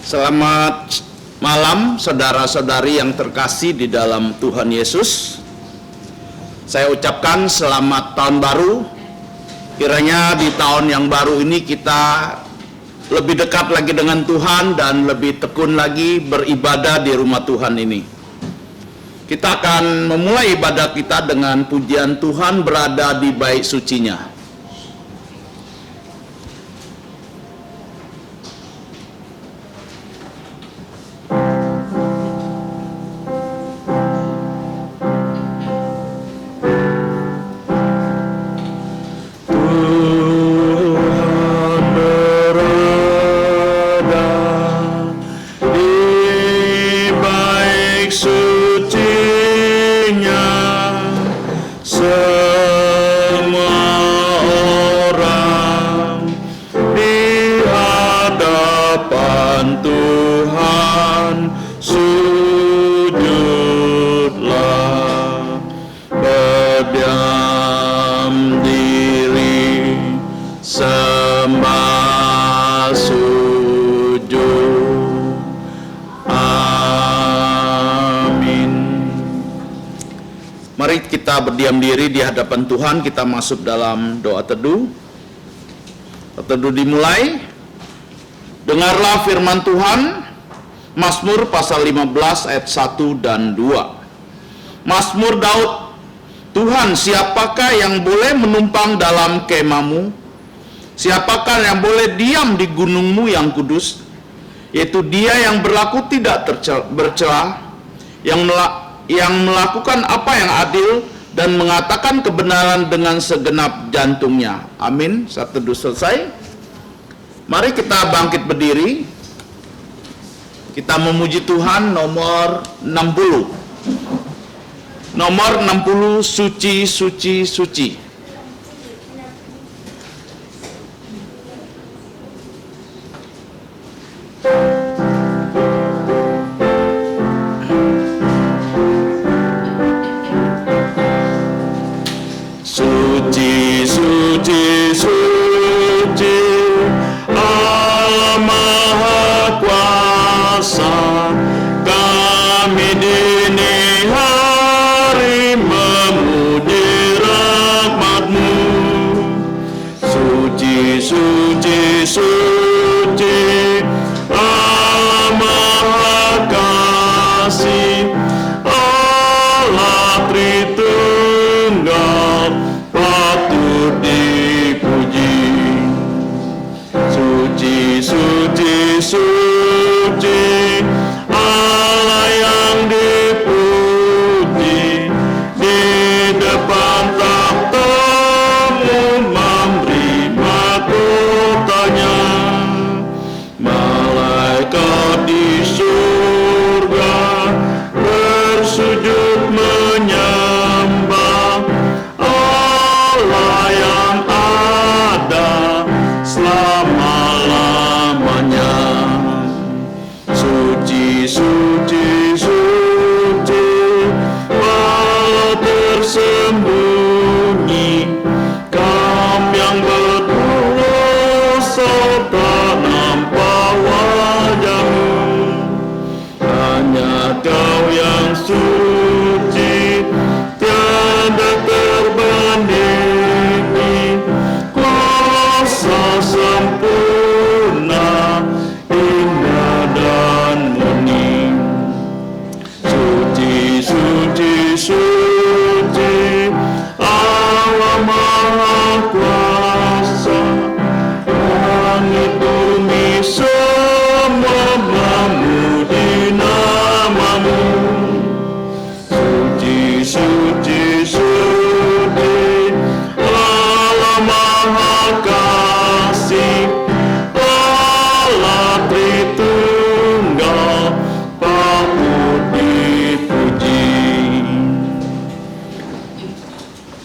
Selamat malam saudara-saudari yang terkasih di dalam Tuhan Yesus. Saya ucapkan selamat tahun baru. Kiranya di tahun yang baru ini kita lebih dekat lagi dengan Tuhan dan lebih tekun lagi beribadah di rumah Tuhan ini. Kita akan memulai ibadah kita dengan pujian Tuhan berada di bait sucinya. Mari kita berdiam diri di hadapan Tuhan, kita masuk dalam doa teduh. Teduh dimulai. Dengarlah firman Tuhan, Mazmur pasal 15 ayat 1 dan 2. Mazmur Daud, Tuhan, siapakah yang boleh menumpang dalam kemahmu? Siapakah yang boleh diam di gunungmu yang kudus? Yaitu dia yang berlaku tidak bercela, yang melakukan apa yang adil dan mengatakan kebenaran dengan segenap jantungnya. Amin. Saat teduh selesai, mari kita bangkit berdiri. Kita memuji Tuhan nomor 60. Nomor 60, suci, suci, suci.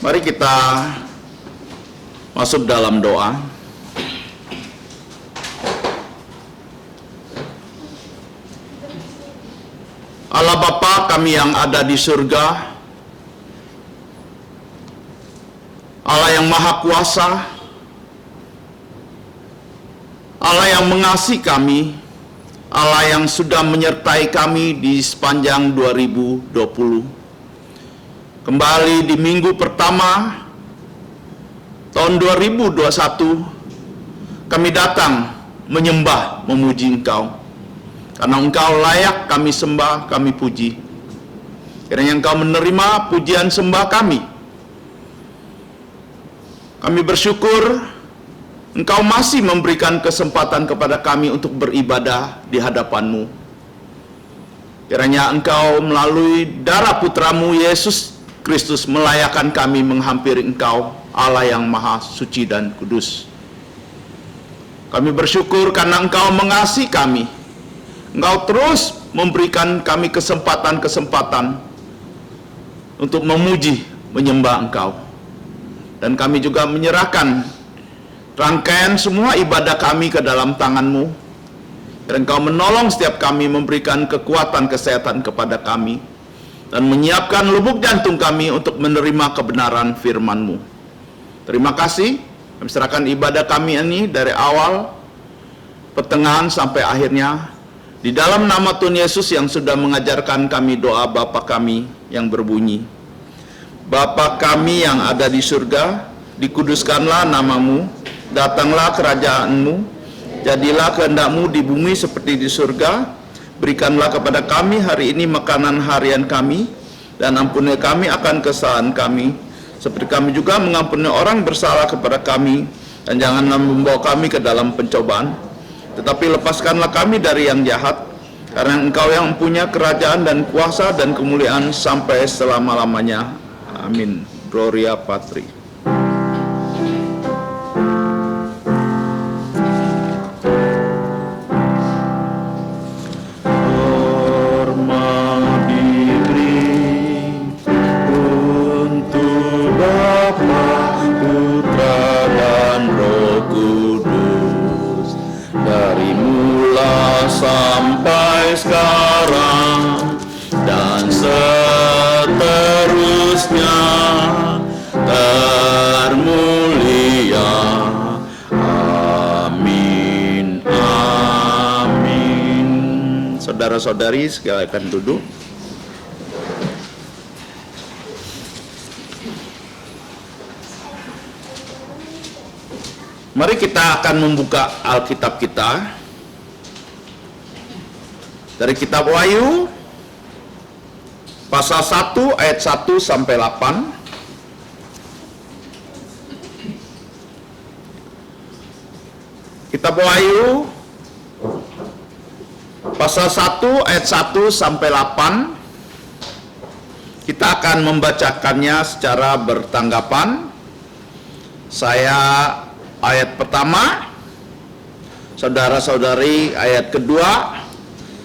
Mari kita masuk dalam doa. Allah Bapa kami yang ada di surga, Allah yang Maha Kuasa, Allah yang mengasihi kami, Allah yang sudah menyertai kami di sepanjang 2020. Kembali di minggu pertama tahun 2021, kami datang menyembah, memuji Engkau. Karena Engkau layak kami sembah, kami puji. Kiranya Engkau menerima pujian sembah kami. Kami bersyukur Engkau masih memberikan kesempatan kepada kami untuk beribadah di hadapan-Mu. Kiranya Engkau melalui darah Putra-Mu Yesus Kristus melayakkan kami menghampiri Engkau, Allah yang Maha Suci dan Kudus. Kami bersyukur karena Engkau mengasihi kami. Engkau terus memberikan kami kesempatan-kesempatan untuk memuji, menyembah Engkau. Dan kami juga menyerahkan rangkaian semua ibadah kami ke dalam tangan-Mu. Dan Engkau menolong setiap kami, memberikan kekuatan kesehatan kepada kami, dan menyiapkan lubuk jantung kami untuk menerima kebenaran firman-Mu. Terima kasih. Kami serahkan ibadah kami ini dari awal, pertengahan sampai akhirnya, di dalam nama Tuhan Yesus yang sudah mengajarkan kami doa Bapa kami yang berbunyi, Bapa kami yang ada di surga, dikuduskanlah nama-Mu, datanglah kerajaan-Mu, jadilah kehendak-Mu di bumi seperti di surga. Berikanlah kepada kami hari ini makanan harian kami, dan ampuni kami akan kesalahan kami, seperti kami juga mengampuni orang bersalah kepada kami. Dan janganlah membawa kami ke dalam pencobaan, tetapi lepaskanlah kami dari yang jahat, karena Engkau yang mempunyai kerajaan dan kuasa dan kemuliaan sampai selama-lamanya. Amin. Gloria Patri. Sekarang dan seterusnya, termulia. Amin, amin. Saudara-saudari silakan duduk. Mari kita akan membuka Alkitab kita dari kitab Wahyu pasal 1 ayat 1 sampai 8. Kitab Wahyu pasal 1 ayat 1 sampai 8. Kita akan membacakannya secara bertanggapan. Saya ayat pertama, saudara-saudari ayat kedua,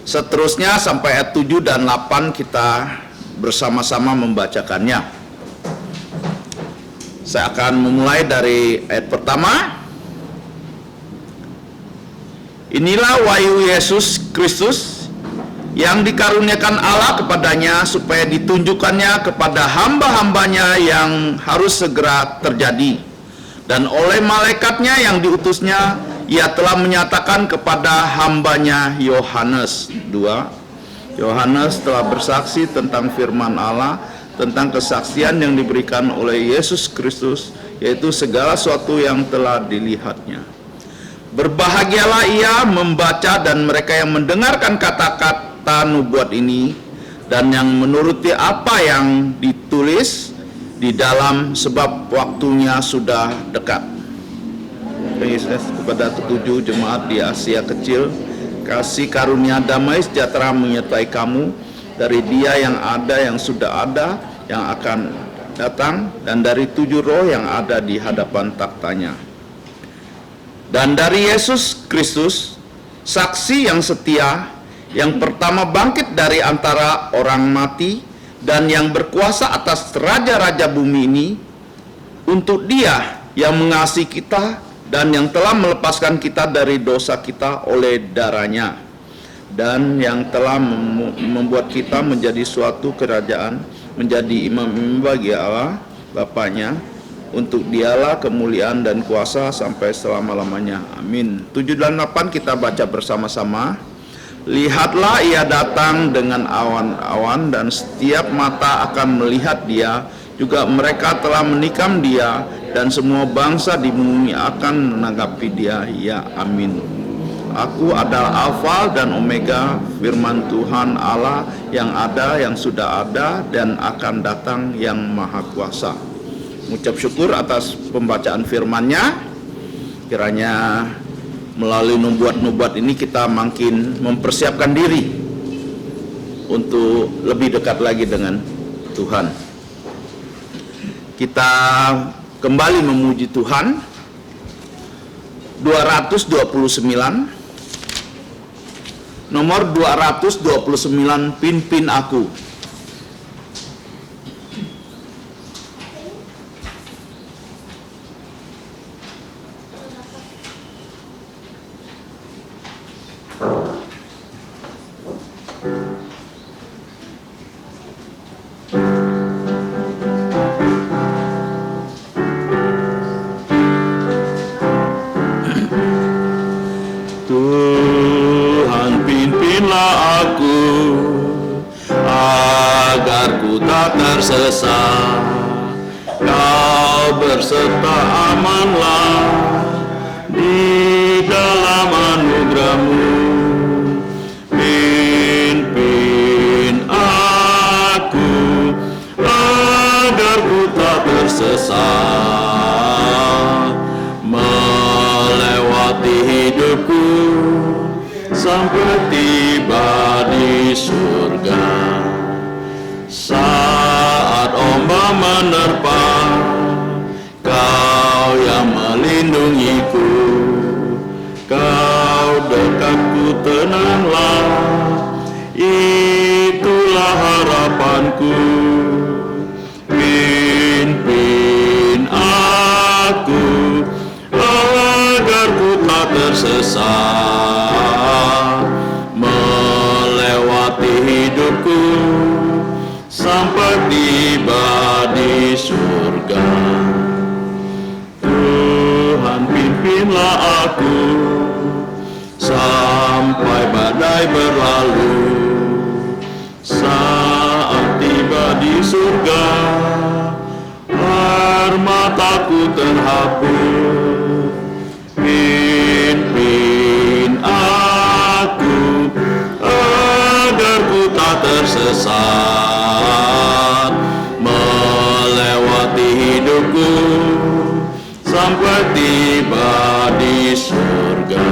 seterusnya sampai ayat 7 dan 8 kita bersama-sama membacakannya. Saya akan memulai dari ayat pertama. Inilah wahyu Yesus Kristus yang dikaruniakan Allah kepadanya supaya ditunjukkannya kepada hamba-hambanya yang harus segera terjadi. Dan oleh malaikatnya yang diutusnya, ia telah menyatakan kepada hambanya Yohanes. 2. Yohanes telah bersaksi tentang firman Allah, tentang kesaksian yang diberikan oleh Yesus Kristus, yaitu segala sesuatu yang telah dilihatnya. Berbahagialah ia membaca dan mereka yang mendengarkan kata-kata nubuat ini, dan yang menuruti apa yang ditulis di dalam, sebab waktunya sudah dekat. Yesus kepada ketujuh jemaat di Asia Kecil, kasih karunia damai sejahtera menyertai kamu dari Dia yang ada, yang sudah ada, yang akan datang, dan dari 7 roh yang ada di hadapan taktanya, dan dari Yesus Kristus, saksi yang setia, yang pertama bangkit dari antara orang mati, dan yang berkuasa atas raja-raja bumi ini, untuk Dia yang mengasihi kita dan yang telah melepaskan kita dari dosa kita oleh darahnya, dan yang telah membuat kita menjadi suatu kerajaan, menjadi imam-imam bagi Allah Bapanya. Untuk Dialah kemuliaan dan kuasa sampai selama-lamanya. Amin. 7 dan 8 kita baca bersama-sama. Lihatlah, ia datang dengan awan-awan dan setiap mata akan melihat dia, juga mereka telah menikam dia, dan semua bangsa di bumi akan menanggapi dia. Ya, amin. Aku adalah Alfa dan Omega, firman Tuhan Allah yang ada, yang sudah ada, dan akan datang, yang Maha Kuasa. Mengucap syukur atas pembacaan firman-Nya. Kiranya melalui nubuat-nubuat ini kita makin mempersiapkan diri untuk lebih dekat lagi dengan Tuhan. Kita kembali memuji Tuhan. 229, nomor 229, pimpin aku. Tuhan, pimpinlah aku agar ku tak tersesat. Kau berserta amanlah di dalam anugerah-Mu. Pimpin aku agar ku tak tersesat, melewati hidupku sampai tiba di surga. Saat ombak menerpa, Kau yang melindungiku. Kau dekatku, tenanglah, itulah harapanku. Pimpin aku agar ku tak tersesat, melewati hidupku sampai tiba di surga. Tuhan, pimpinlah aku sampai badai berlalu. Saat tiba di surga, air mataku terhapus. Pimpin aku agar ku tak tersesat, melewati hidupku sampai tiba di surga.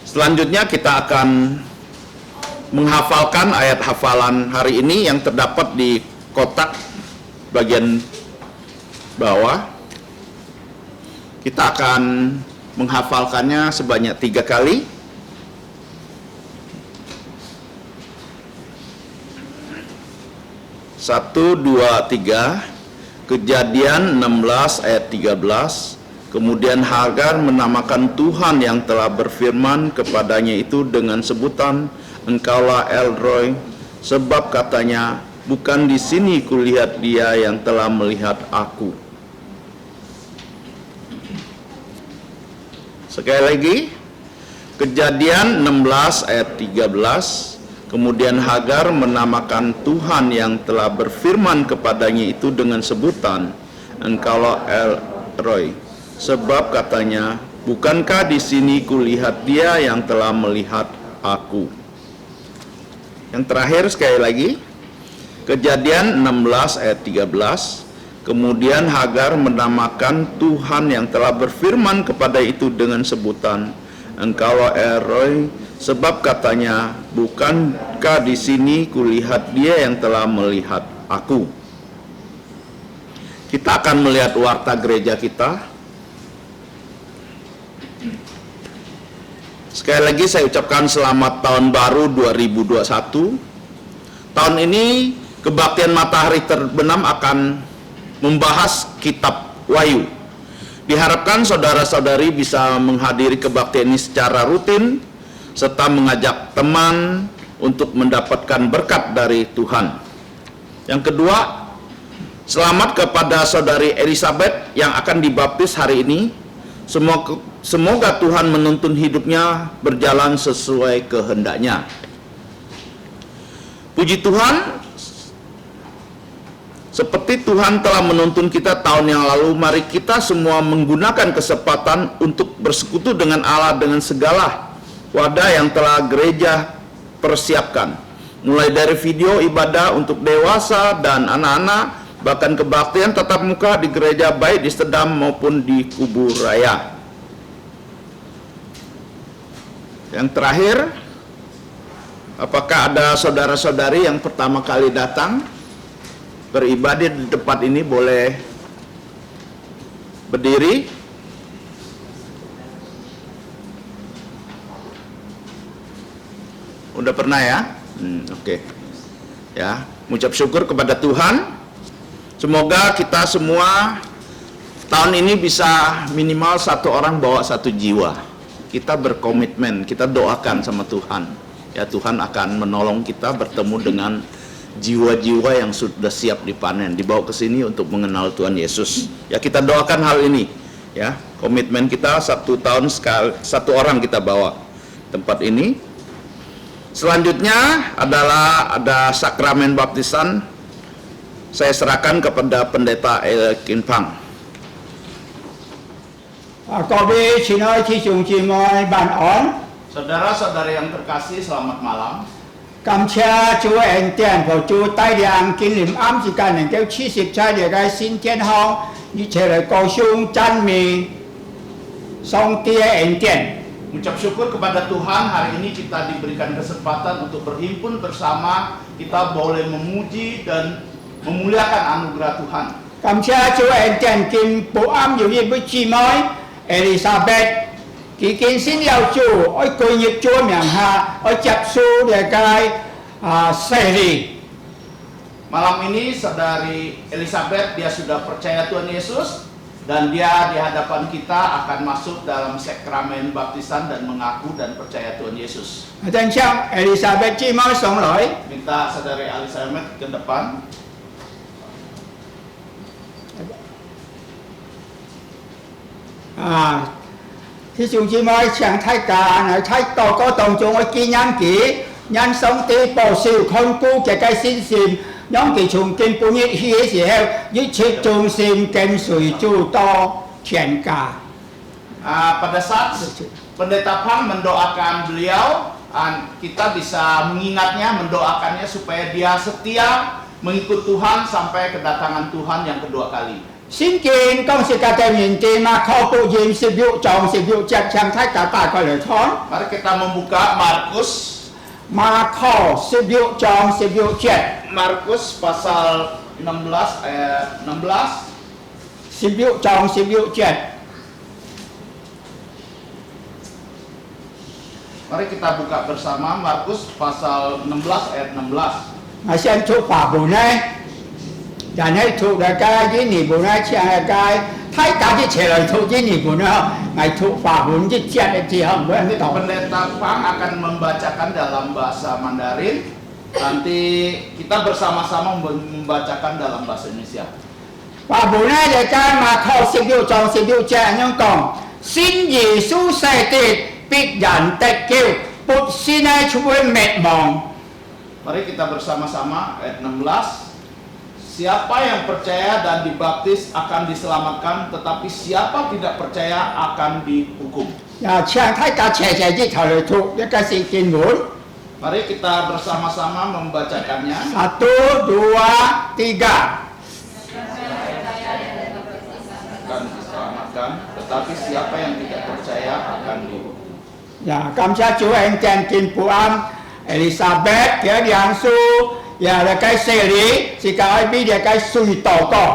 Selanjutnya kita akan menghafalkan ayat hafalan hari ini yang terdapat di kotak bagian bawah. Kita akan menghafalkannya sebanyak 3 kali. Satu, dua, tiga. Kejadian 16 ayat 13. Kemudian Hagar menamakan Tuhan yang telah berfirman kepadanya itu dengan sebutan, Engkaulah El Roi, sebab katanya, bukan di sini kulihat dia yang telah melihat aku. Sekali lagi, Kejadian 16 ayat 13. Kemudian Hagar menamakan Tuhan yang telah berfirman kepadanya itu dengan sebutan, Engkaulah El Roi, sebab katanya, bukankah di sini kulihat dia yang telah melihat aku. Yang terakhir sekali lagi, Kejadian 16 ayat 13. Kemudian Hagar menamakan Tuhan yang telah berfirman kepada itu dengan sebutan, Engkaulah El Roi, sebab katanya, bukankah di sini kulihat dia yang telah melihat aku. Kita akan melihat warta gereja kita. Sekali lagi saya ucapkan selamat tahun baru 2021. Tahun ini Kebaktian Matahari Terbenam akan membahas kitab Wahyu. Diharapkan saudara-saudari bisa menghadiri kebaktian ini secara rutin, serta mengajak teman untuk mendapatkan berkat dari Tuhan. Yang kedua, selamat kepada saudari Elizabeth yang akan dibaptis hari ini. semoga Tuhan menuntun hidupnya berjalan sesuai kehendaknya. Puji Tuhan, seperti Tuhan telah menuntun kita tahun yang lalu, mari kita semua menggunakan kesempatan untuk bersekutu dengan Allah dengan segala wadah yang telah gereja persiapkan. Mulai dari video ibadah untuk dewasa dan anak-anak, bahkan kebaktian tatap muka di gereja baik di Stedam maupun di Kubur Raya. Yang terakhir, apakah ada saudara-saudari yang pertama kali datang beribadah di tempat ini? Boleh berdiri. Udah pernah ya? Oke. Ya, mengucap syukur kepada Tuhan. Semoga kita semua tahun ini bisa minimal satu orang bawa satu jiwa. Kita berkomitmen, kita doakan sama Tuhan. Ya, Tuhan akan menolong kita bertemu dengan jiwa-jiwa yang sudah siap dipanen, dibawa ke sini untuk mengenal Tuhan Yesus. Ya, kita doakan hal ini. Ya, komitmen kita 1 tahun sekali, 1 orang kita bawa tempat ini. Selanjutnya adalah ada sakramen baptisan. Saya serahkan kepada Pendeta Elkin Pang. 各位亲爱的弟兄姊妹晚安， Saudara-saudara yang terkasih, selamat malam. 感謝主嘅恩典和主帶領，今年暗時間能夠持續在呢個新天空，一齊嚟高聲讚美上帝嘅恩典。 Mengucap syukur kepada Tuhan, hari ini kita diberikan kesempatan untuk berhimpun bersama. Kita boleh memuji dan memuliakan anugerah Tuhan. 感謝主嘅恩典，今保安有一位姊妹 Elizabeth， 佢見先有主，愛歸入主名下，愛接受呢個洗禮。 Malam ini saudari Elizabeth, dia sudah percaya Tuhan Yesus, dan dia di hadapan kita akan masuk dalam sakramen baptisan dan mengaku dan percaya Tuhan Yesus. 我將將 Elizabeth 姊妹上來。 Minta saudari Elizabeth ke depan. À, thì chúng chị mới chẳng thay cả này thay tổ có tổng chúng ở kỹ nhân kỹ nhân sống tế bổ sự khôn cu cái xin xin nhóm kỳ chúng kinh bố nhiệt hiế gì heo như chế trung xin kênh sủi chủ to chuyển cả. Pada saat Pendeta Pang mendoakan beliau, kita bisa mengingatnya, mendoakannya supaya dia setia mengikut Tuhan sampai kedatangan Tuhan yang kedua kali. Xin kiến công sự cả tên nhìn tên mà khâu bộ dìm sự biểu trọng sự biểu chắc chẳng thay cả tại có lời thón. Mari kita membuka Markus. Mà khâu sự biểu trọng sự biểu chắc. Markus pasal 16 ayat 16. Sự biểu trọng sự biểu chắc. Mari kita buka bersama Markus pasal 16 ayat 16. Mà xem thuộc quả bộ này. Danให้ถูกได้กายที่หนีบุญได้เชียงได้กายท้ายการที่เฉลยถูกที่หนีบุญนะไงถูกฝ่าบุญที่เจียดไอ้ที่ห้องเบื้องที่ต่อ Pendeta Pang akan membacakan dalam bahasa Mandarin. Nanti kita bersama-sama membacakan dalam bahasa Indonesia. ฝ่าบุญได้ได้กายมาเข้าสิบยุจองสิบยุแจงยังกองสิ้นหยีสู้ใส่ติดปิดยันเต็กกิ้วปุดสิ้นให้ช่วยเม็ดมอง Mari kita bersama-sama ayat 16. Siapa yang percaya dan dibaptis akan diselamatkan, tetapi siapa tidak percaya akan dihukum. อย่าเชียงท้ายการแฉแฉที่เฉลยถูกแล้วก็สิ่งกินบุญ Mari kita bersama-sama membacakannya. 1, 2, 3 Akan diselamatkan, tetapi siapa yang tidak percaya akan dihukum. อย่ากำชับช่วยแจงกินปูอัมเอลิซาเบธเกียรติยังสู้อย่าละไกเสรีสิกาไอบีเดียไกสุยต่อก็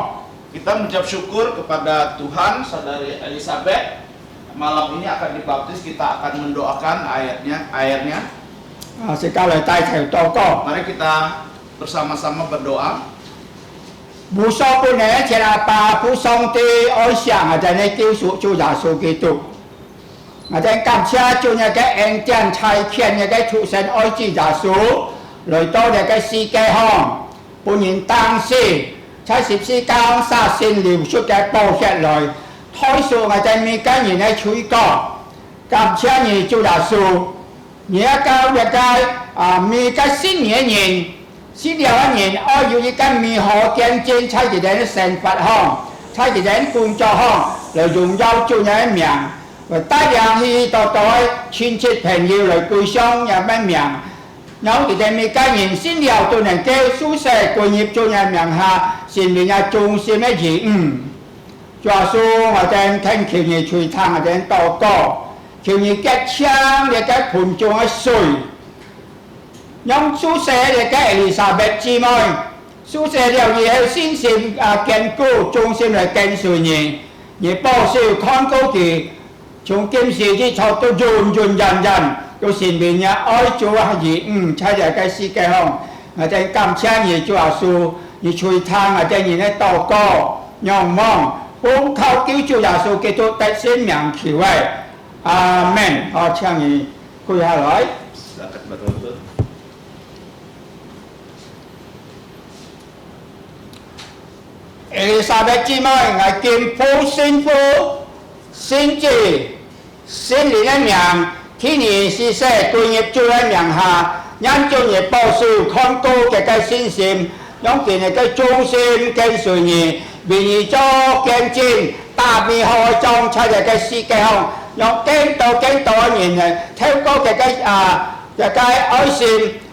Kita mengucap syukur kepada Tuhan, saudari Elizabeth. Malam ini akan dibaptis, kita akan mendoakan airnya. สิกาเลยตายแถวต่อก็ Mari kita bersama-sama berdoa. ผู้ทรงผู้ไหนเชนาปาผู้ทรงที่อ้อยเสียงอาจารย์ในกิ้วสุจูยาสุกิตุอาจารย์กำชับจูเนี่ยแกเอ็นเจนชัยเขียนเนี่ยแกถูกเซนอ้อยจียาสุเลยโตเนี่ยแกซีแกห้องผู้หญิงตั้งสิใช้14 9 องศาเซนหลิวชุดแกโปแค่เลยท้อยสูงอาจารย์มีการอยู่ในชุยก็感谢你主耶稣，你要教一個每個新年人，新年人我要一個美好見證，在佢哋生活上，在佢哋工作上來榮耀主嘅名，來帶領許多親戚朋友來歸向嘅名。然後佢哋每個人先了都能夠舒適歸入主嘅名下，前面嘅中心嘅義務。主耶穌，我哋聽求你垂聽我哋禱告，求你吉祥你嘅盤中嘅水，讓舒適你嘅艾麗莎白姊妹，舒適了以後先心堅固，忠心嚟跟隨你，你保守看顧佢，從今時之初到永永遠遠。到前面嘅愛主嘅義務，在這個世界上，我哋感謝你主耶穌，你垂聽我哋人嘅禱告，仰望。奉靠救主耶穌基督得勝名求嘅，阿門。好，請你跪下來。艾麗莎白姊妹，我敬父聖父聖子聖靈嘅名，替你施捨歸入主嘅名下，讓主你保守看顧這個信心，讓佢哋嘅忠心跟隨你。為你做見證，大美好嘅狀態喺個世界上，讓更多人透過這個愛心，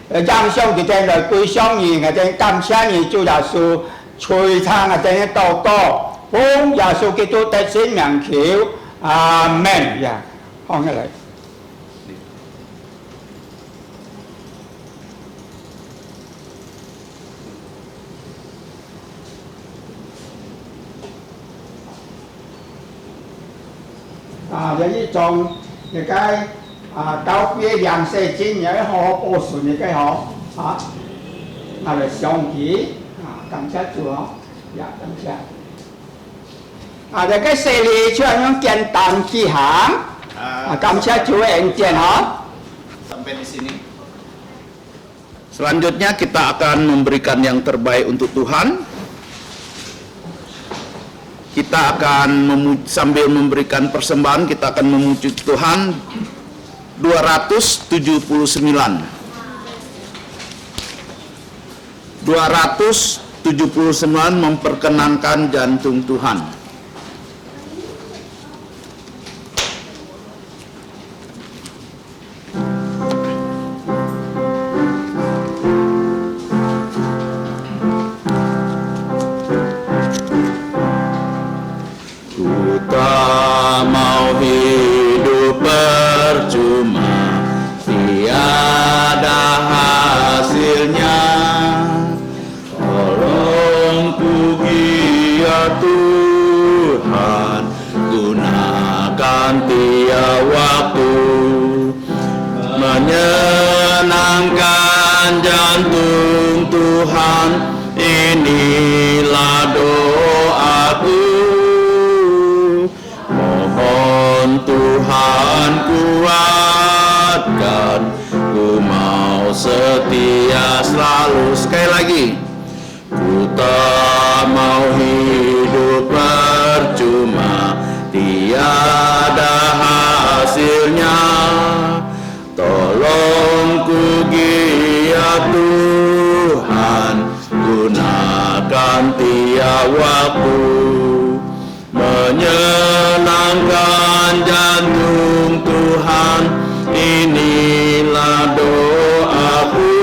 讓上佢哋來歸向你，我哋感謝你主耶穌，垂聽我哋嘅禱告，奉耶穌基督得勝名求，阿門。呀，放下來。有一種一個道別兩世經也好保存一個好我哋相機感謝主呀，感謝這個洗禮就用簡單幾行感謝主恩典sampai di sini. Selanjutnya kita akan memberikan yang terbaik untuk Tuhan. Kita akan sambil memberikan persembahan, kita akan memuji Tuhan 279 memperkenankan jantung Tuhan. Menyenangkan jantung Tuhan, inilah doaku. Mohon Tuhan kuatkan, ku mau setia selalu. Sekali lagi, ku tak mau hidup percuma, tiada hasilnya. Tolong ku giat Tuhan, gunakan tiap waktu, menyenangkan jantung Tuhan, inilah doaku.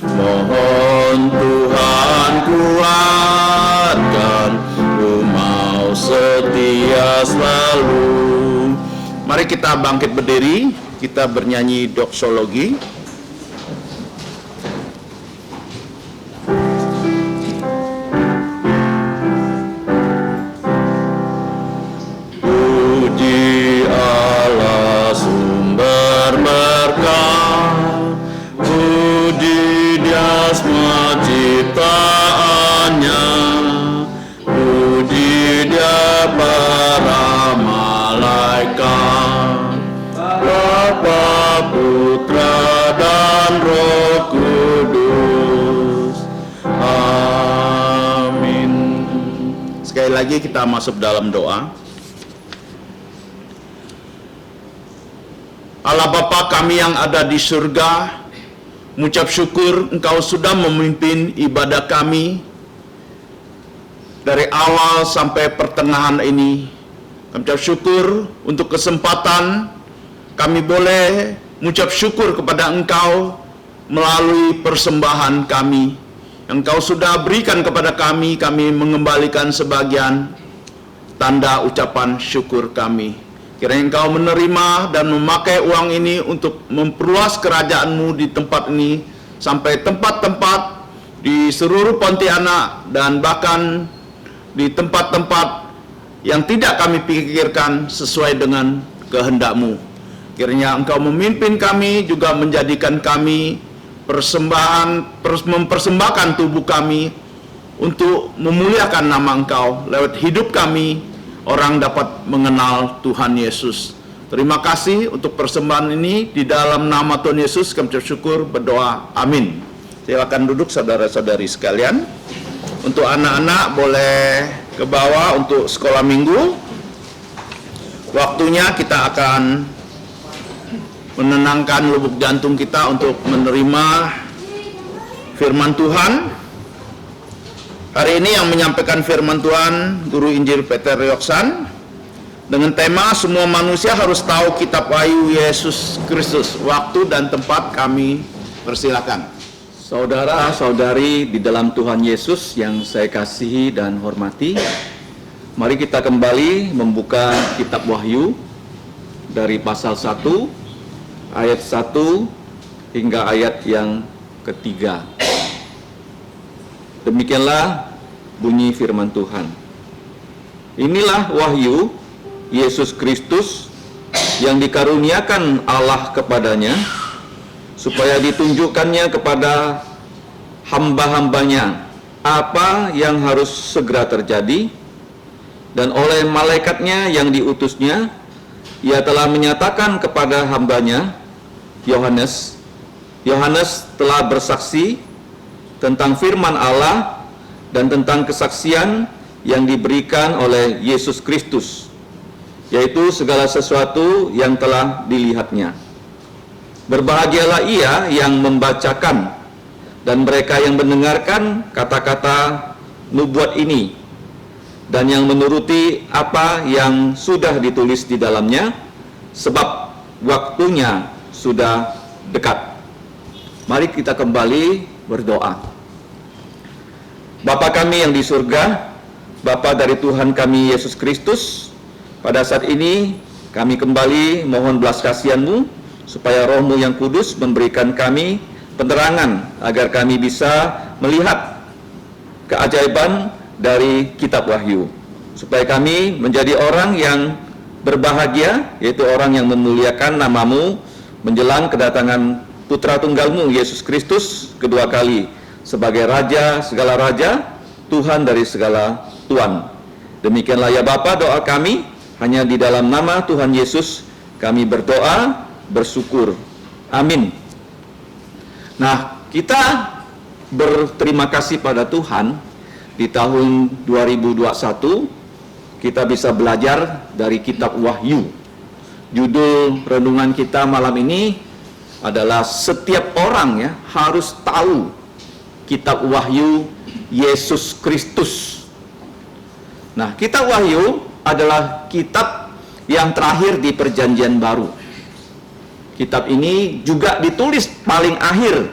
Mohon Tuhan kuatkan, ku mau setia selalu. Mari kita bangkit berdiri, kita bernyanyi doksologi. Puji Allah sumber berkah, puji Dia semua ciptaannya, puji Dia para malaikat, Bapa, Putra, dan Roh Kudus. Amin. Sekali lagi kita masuk dalam doa. Allah Bapa kami yang ada di surga, mengucap syukur Engkau sudah memimpin ibadah kami dari awal sampai pertengahan ini. Kami ucap syukur untuk kesempatan kami boleh mengucap syukur kepada Engkau melalui persembahan kami yang Engkau sudah berikan kepada kami. Kami mengembalikan sebagian tanda ucapan syukur kami. Kiranya Engkau menerima dan memakai uang ini untuk memperluas kerajaan-Mu di tempat ini sampai tempat-tempat di seluruh Pontianak dan bahkan di tempat-tempat yang tidak kami pikirkan sesuai dengan kehendak-Mu. Kiranya Engkau memimpin kami, juga menjadikan kami mempersembahkan tubuh kami untuk memuliakan nama Engkau. Lewat hidup kami, orang dapat mengenal Tuhan Yesus. Terima kasih untuk persembahan ini. Di dalam nama Tuhan Yesus kami bersyukur, berdoa. Amin. Silakan duduk saudara-saudari sekalian. Untuk anak-anak boleh ke bawah untuk sekolah minggu. Waktunya kita akan menenangkan lubuk jantung kita untuk menerima firman Tuhan. Hari ini yang menyampaikan firman Tuhan Guru Injil Peter Yoksan dengan tema semua manusia harus tahu kitab Wahyu Yesus Kristus. Waktu dan tempat kami persilakan. Saudara-saudari di dalam Tuhan Yesus yang saya kasihi dan hormati, mari kita kembali membuka kitab Wahyu dari pasal 1 ayat 1 hingga ayat yang ketiga. Demikianlah bunyi firman Tuhan. Inilah wahyu Yesus Kristus yang dikaruniakan Allah kepadanya, supaya ditunjukkannya kepada hamba-hambanya apa yang harus segera terjadi, dan oleh malaikatnya yang diutusnya, ia telah menyatakan kepada hambanya, Yohanes. Yohanes telah bersaksi tentang firman Allah dan tentang kesaksian yang diberikan oleh Yesus Kristus, yaitu segala sesuatu yang telah dilihatnya. Berbahagialah ia yang membacakan dan mereka yang mendengarkan kata-kata nubuat ini, dan yang menuruti apa yang sudah ditulis di dalamnya, sebab waktunya sudah dekat. Mari kita kembali berdoa. Bapa kami yang di surga, Bapa dari Tuhan kami Yesus Kristus, pada saat ini kami kembali mohon belas kasihan-Mu, supaya Roh-Mu yang kudus memberikan kami penerangan, agar kami bisa melihat keajaiban dari kitab Wahyu, supaya kami menjadi orang yang berbahagia, yaitu orang yang memuliakan nama-Mu menjelang kedatangan Putra Tunggal-Mu Yesus Kristus kedua kali sebagai Raja segala Raja, Tuhan dari segala Tuhan. Demikianlah ya Bapa doa kami, hanya di dalam nama Tuhan Yesus kami berdoa, bersyukur. Amin. Nah, kita berterima kasih pada Tuhan, di tahun 2021 kita bisa belajar dari kitab Wahyu. Judul renungan kita malam ini adalah setiap orang ya harus tahu kitab Wahyu Yesus Kristus. Nah, kitab Wahyu adalah kitab yang terakhir di Perjanjian Baru. Kitab ini juga ditulis paling akhir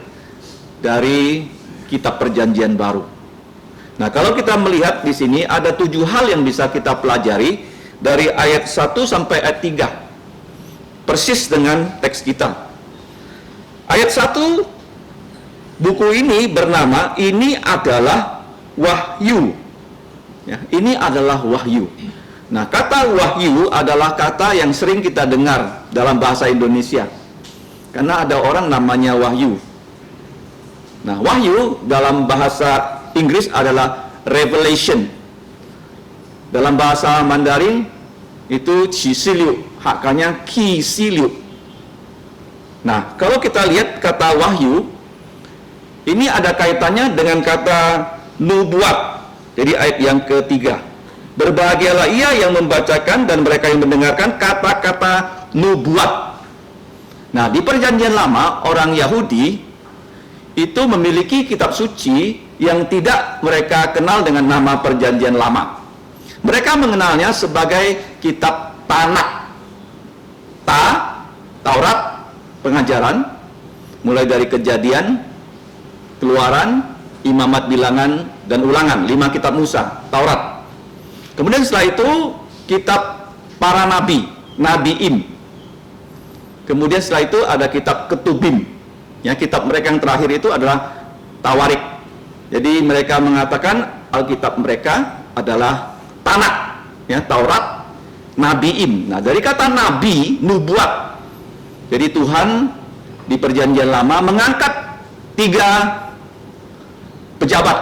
dari kitab Perjanjian Baru. Nah, kalau kita melihat di sini ada 7 hal yang bisa kita pelajari dari ayat 1 sampai ayat 3. Persis dengan teks kita. Ayat 1, buku ini bernama Ini Adalah Wahyu. Ya, ini adalah wahyu. Nah, kata wahyu adalah kata yang sering kita dengar dalam bahasa Indonesia. Karena ada orang namanya Wahyu. Nah, wahyu dalam bahasa Inggris adalah revelation. Dalam bahasa Mandarin itu qisiliu, hakanya qisiliu. Nah, kalau kita lihat kata wahyu, ini ada kaitannya dengan kata nubuat. Jadi ayat yang ketiga. Berbahagialah ia yang membacakan dan mereka yang mendengarkan kata-kata nubuat. Nah, di Perjanjian Lama, orang Yahudi itu memiliki kitab suci yang tidak mereka kenal dengan nama Perjanjian Lama. Mereka mengenalnya sebagai kitab Tanakh. Taurat, pengajaran, mulai dari Kejadian, Keluaran, Imamat, Bilangan, dan Ulangan, 5 kitab Musa, Taurat. Kemudian setelah itu kitab para nabi, Nabiim. Kemudian setelah itu ada kitab Ketubim. Ya, kitab mereka yang terakhir itu adalah Tawarik. Jadi mereka mengatakan Alkitab mereka adalah Tanakh, ya, Taurat, Nabiim. Nah, dari kata nabi, nubuat. Jadi Tuhan di Perjanjian Lama mengangkat 3 pejabat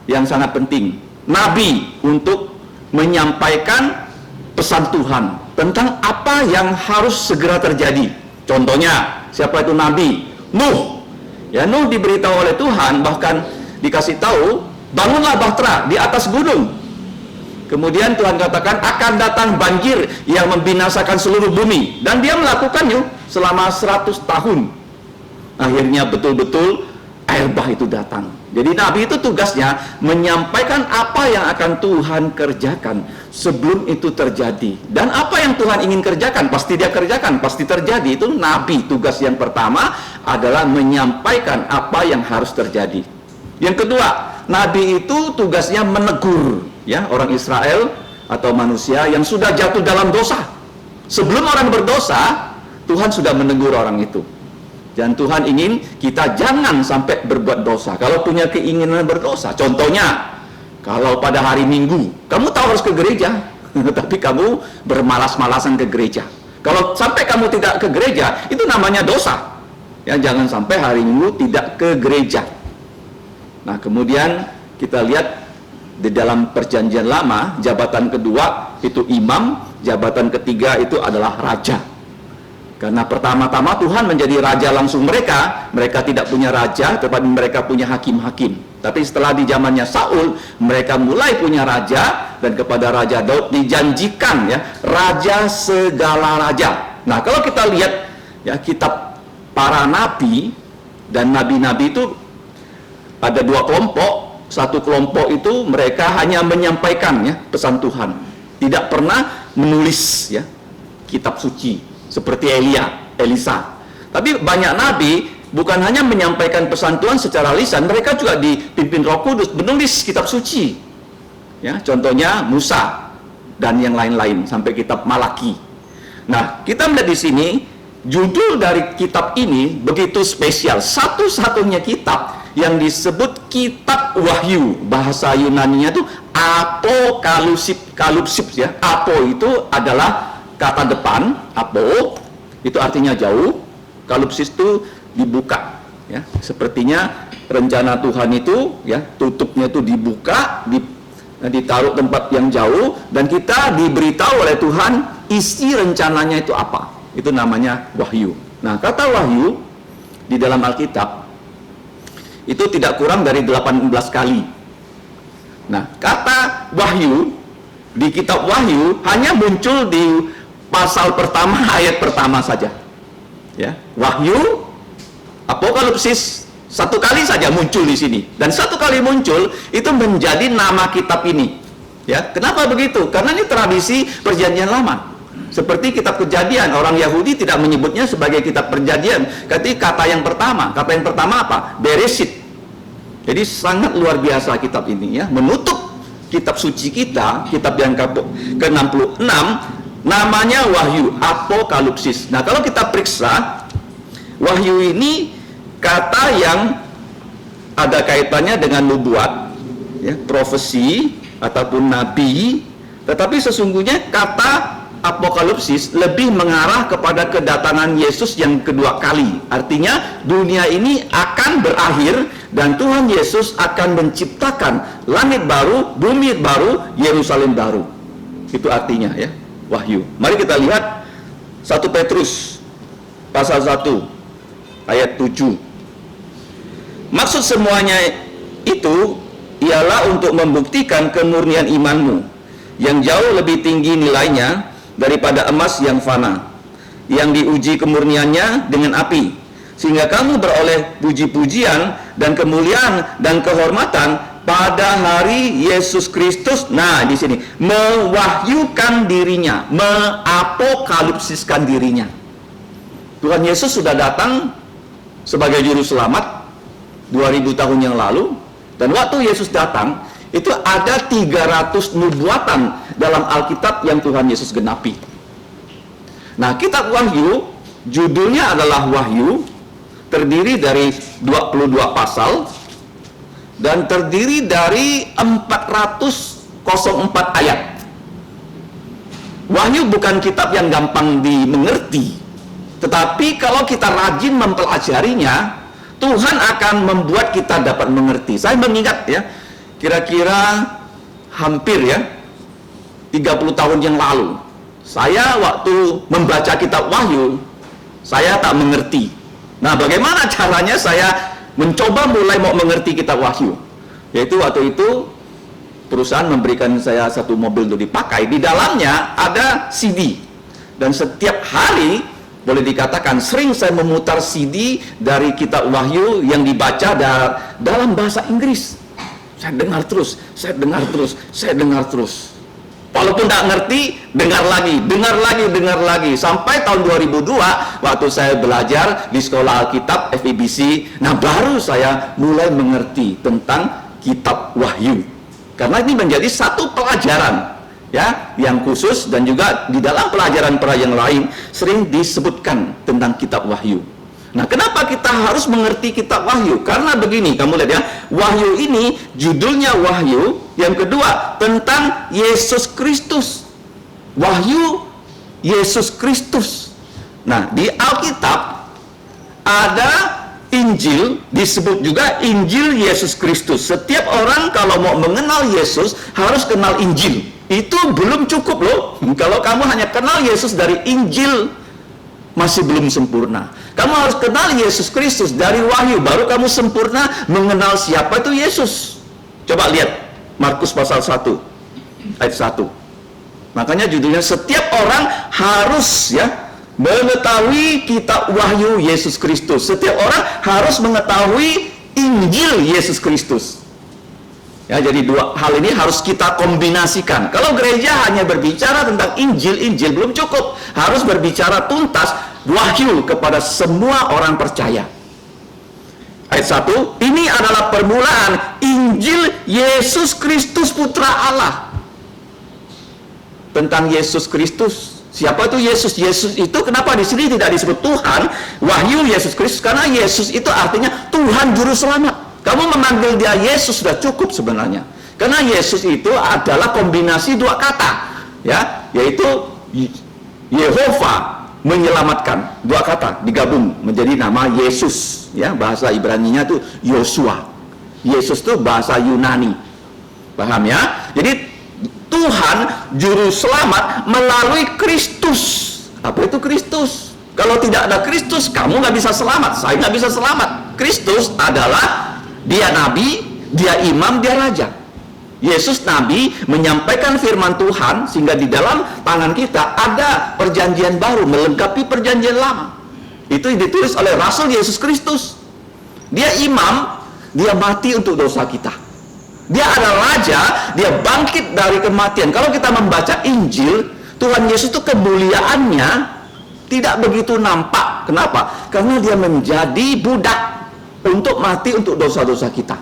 yang sangat penting. Nabi untuk menyampaikan pesan Tuhan tentang apa yang harus segera terjadi. Contohnya, siapa itu nabi? Nuh. Ya, Nuh diberitahu oleh Tuhan, bahkan dikasih tahu, bangunlah bahtera di atas gunung. Kemudian Tuhan katakan akan datang banjir yang membinasakan seluruh bumi, dan dia melakukannya selama 100 tahun. Akhirnya betul-betul air bah itu datang. Jadi nabi itu tugasnya menyampaikan apa yang akan Tuhan kerjakan sebelum itu terjadi. Dan apa yang Tuhan ingin kerjakan, pasti dia kerjakan, pasti terjadi. Itu nabi, tugas yang pertama adalah menyampaikan apa yang harus terjadi. Yang kedua, nabi itu tugasnya menegur, ya, orang Israel atau manusia yang sudah jatuh dalam dosa. Sebelum orang berdosa, Tuhan sudah menegur orang itu. Dan Tuhan ingin kita jangan sampai berbuat dosa. Kalau punya keinginan berdosa, contohnya, kalau pada hari Minggu, kamu tahu harus ke gereja, tapi kamu bermalas-malasan ke gereja. Kalau sampai kamu tidak ke gereja, itu namanya dosa. Ya, jangan sampai hari Minggu tidak ke gereja. Nah, kemudian kita lihat di dalam Perjanjian Lama, jabatan kedua itu imam, jabatan ketiga itu adalah raja. Karena pertama-tama Tuhan menjadi raja langsung mereka tidak punya raja, tetapi mereka punya hakim-hakim. Tapi setelah di zamannya Saul, mereka mulai punya raja, dan kepada Raja Daud dijanjikan, ya, raja segala raja. Nah, kalau kita lihat, ya, kitab para nabi dan nabi-nabi itu ada 2 kelompok. Satu kelompok itu mereka hanya menyampaikan, ya, pesan Tuhan, tidak pernah menulis, ya, kitab suci seperti Elisa. Tapi banyak nabi bukan hanya menyampaikan pesan Tuhan secara lisan, mereka juga dipimpin Roh Kudus menulis kitab suci. Ya, contohnya Musa dan yang lain-lain sampai kitab Malaki. Nah, kita melihat di sini judul dari kitab ini begitu spesial. Satu-satunya kitab yang disebut kitab Wahyu. Bahasa Yunaninya itu Apokalupsis, ya. Apo itu adalah kata depan, apo itu artinya jauh, kalupsis itu dibuka, ya. Sepertinya rencana Tuhan itu, ya, tutupnya itu dibuka, ditaruh tempat yang jauh, dan kita diberitahu oleh Tuhan isi rencananya itu apa. Itu namanya wahyu. Nah, kata wahyu di dalam Alkitab itu tidak kurang dari 18 kali. Nah, kata wahyu di kitab Wahyu hanya muncul di pasal pertama, ayat pertama saja. Ya, Wahyu, Apokalipsis 1 kali saja muncul di sini, dan 1 kali muncul itu menjadi nama kitab ini. Ya, kenapa begitu? Karena ini tradisi Perjanjian Lama. Seperti kitab Kejadian, orang Yahudi tidak menyebutnya sebagai kitab Perjanjian. Kata yang pertama apa? Bereshit. Jadi sangat luar biasa kitab ini, ya, menutup kitab suci kita, kitab yang ke-66. Namanya Wahyu, Apokalipsis. Nah, kalau kita periksa, Wahyu ini kata yang ada kaitannya dengan nubuat, ya, profesi ataupun nabi. Tetapi sesungguhnya kata Apokalipsis lebih mengarah kepada kedatangan Yesus yang kedua kali. Artinya dunia ini akan berakhir dan Tuhan Yesus akan menciptakan langit baru, bumi baru, Yerusalem baru. Itu artinya, ya, Wahyu. Mari kita lihat 1 Petrus pasal 1 ayat 7. Maksud semuanya itu ialah untuk membuktikan kemurnian imanmu yang jauh lebih tinggi nilainya daripada emas yang fana, yang diuji kemurniannya dengan api, sehingga kamu beroleh puji-pujian dan kemuliaan dan kehormatan pada hari Yesus Kristus. Nah, di sini mewahyukan dirinya, mengapokalipsiskan dirinya. Tuhan Yesus sudah datang sebagai juru selamat 2000 tahun yang lalu, dan waktu Yesus datang itu ada 300 nubuatan dalam Alkitab yang Tuhan Yesus genapi. Nah, kitab Wahyu judulnya adalah Wahyu, terdiri dari 22 pasal dan terdiri dari 404 ayat. Wahyu bukan kitab yang gampang dimengerti, tetapi kalau kita rajin mempelajarinya, Tuhan akan membuat kita dapat mengerti. Saya mengingat ya, kira-kira hampir ya 30 tahun yang lalu, saya waktu membaca kitab Wahyu, saya tak mengerti. Nah, bagaimana caranya saya mencoba mulai mau mengerti kitab Wahyu? Yaitu waktu itu perusahaan memberikan saya satu mobil untuk dipakai. Di dalamnya ada CD. Dan setiap hari, boleh dikatakan sering saya memutar CD dari kitab Wahyu yang dibaca dalam bahasa Inggris. Saya dengar terus, saya dengar terus, saya dengar terus. Walaupun tak ngerti, dengar lagi. Sampai tahun 2002, waktu saya belajar di sekolah Alkitab FEBC, nah baru saya mulai mengerti tentang kitab Wahyu. Karena ini menjadi satu pelajaran ya, yang khusus, dan juga di dalam pelajaran-pelajaran lain sering disebutkan tentang kitab Wahyu. Nah, kenapa kita harus mengerti kitab Wahyu? Karena begini, kamu lihat ya, Wahyu ini judulnya Wahyu, yang kedua tentang Yesus Kristus. Wahyu Yesus Kristus. Nah, di Alkitab ada Injil, disebut juga Injil Yesus Kristus. Setiap orang kalau mau mengenal Yesus harus kenal Injil. Itu belum cukup loh. Kalau kamu hanya kenal Yesus dari Injil, masih belum sempurna. Kamu harus kenal Yesus Kristus dari Wahyu, baru kamu sempurna mengenal siapa itu Yesus. Coba lihat Markus pasal 1 ayat 1. Makanya judulnya setiap orang harus ya mengetahui kitab Wahyu Yesus Kristus. Setiap orang harus mengetahui Injil Yesus Kristus. Ya, jadi dua hal ini harus kita kombinasikan. Kalau gereja hanya berbicara tentang Injil belum cukup. Harus berbicara tuntas Wahyu kepada semua orang percaya. Ayat 1, ini adalah permulaan Injil Yesus Kristus Putra Allah. Tentang Yesus Kristus. Siapa itu Yesus? Yesus itu kenapa di sini tidak disebut Tuhan? Wahyu Yesus Kristus, karena Yesus itu artinya Tuhan Juru Selamat. Kamu memanggil dia Yesus sudah cukup sebenarnya. Karena Yesus itu adalah kombinasi dua kata, ya, yaitu Yehova, menyelamatkan. Dua kata digabung menjadi nama Yesus, ya. Bahasa Ibrani-nya itu Yosua. Yesus itu bahasa Yunani. Paham ya? Jadi Tuhan Juru Selamat melalui Kristus. Apa itu Kristus? Kalau tidak ada Kristus, kamu nggak bisa selamat. Saya nggak bisa selamat. Kristus adalah dia nabi, dia imam, dia raja. Yesus nabi menyampaikan firman Tuhan, sehingga di dalam tangan kita ada perjanjian baru melengkapi perjanjian lama. Itu ditulis oleh Rasul Yesus Kristus. Dia imam, dia mati untuk dosa kita. Dia ada raja, dia bangkit dari kematian. Kalau kita membaca Injil, Tuhan Yesus itu kemuliaannya tidak begitu nampak. Kenapa? Karena dia menjadi budak untuk mati untuk dosa-dosa kita.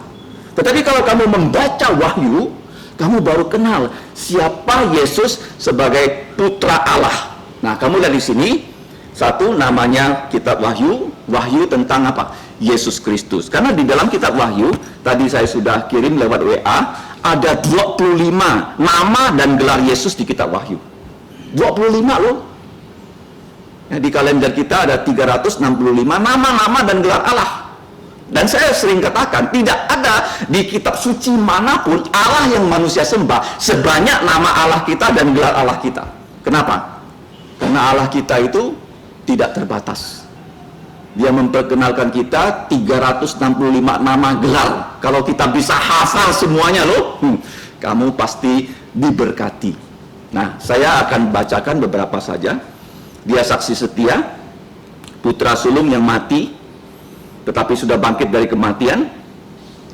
Tetapi kalau kamu membaca Wahyu, kamu baru kenal siapa Yesus sebagai Putra Allah. Nah, kamu lihat di sini, satu namanya kitab Wahyu, Wahyu tentang apa? Yesus Kristus. Karena di dalam kitab Wahyu, tadi saya sudah kirim lewat WA, ada 25 nama dan gelar Yesus di kitab Wahyu. 25 loh. Ya, di kalender kita ada 365 nama-nama dan gelar Allah. Dan saya sering katakan, tidak ada di kitab suci manapun Allah yang manusia sembah sebanyak nama Allah kita dan gelar Allah kita. Kenapa? Karena Allah kita itu tidak terbatas. Dia memperkenalkan kita 365 nama gelar. Kalau kita bisa hafal semuanya loh, kamu pasti diberkati. Nah, saya akan bacakan beberapa saja. Dia saksi setia, putra sulung yang mati tetapi sudah bangkit dari kematian.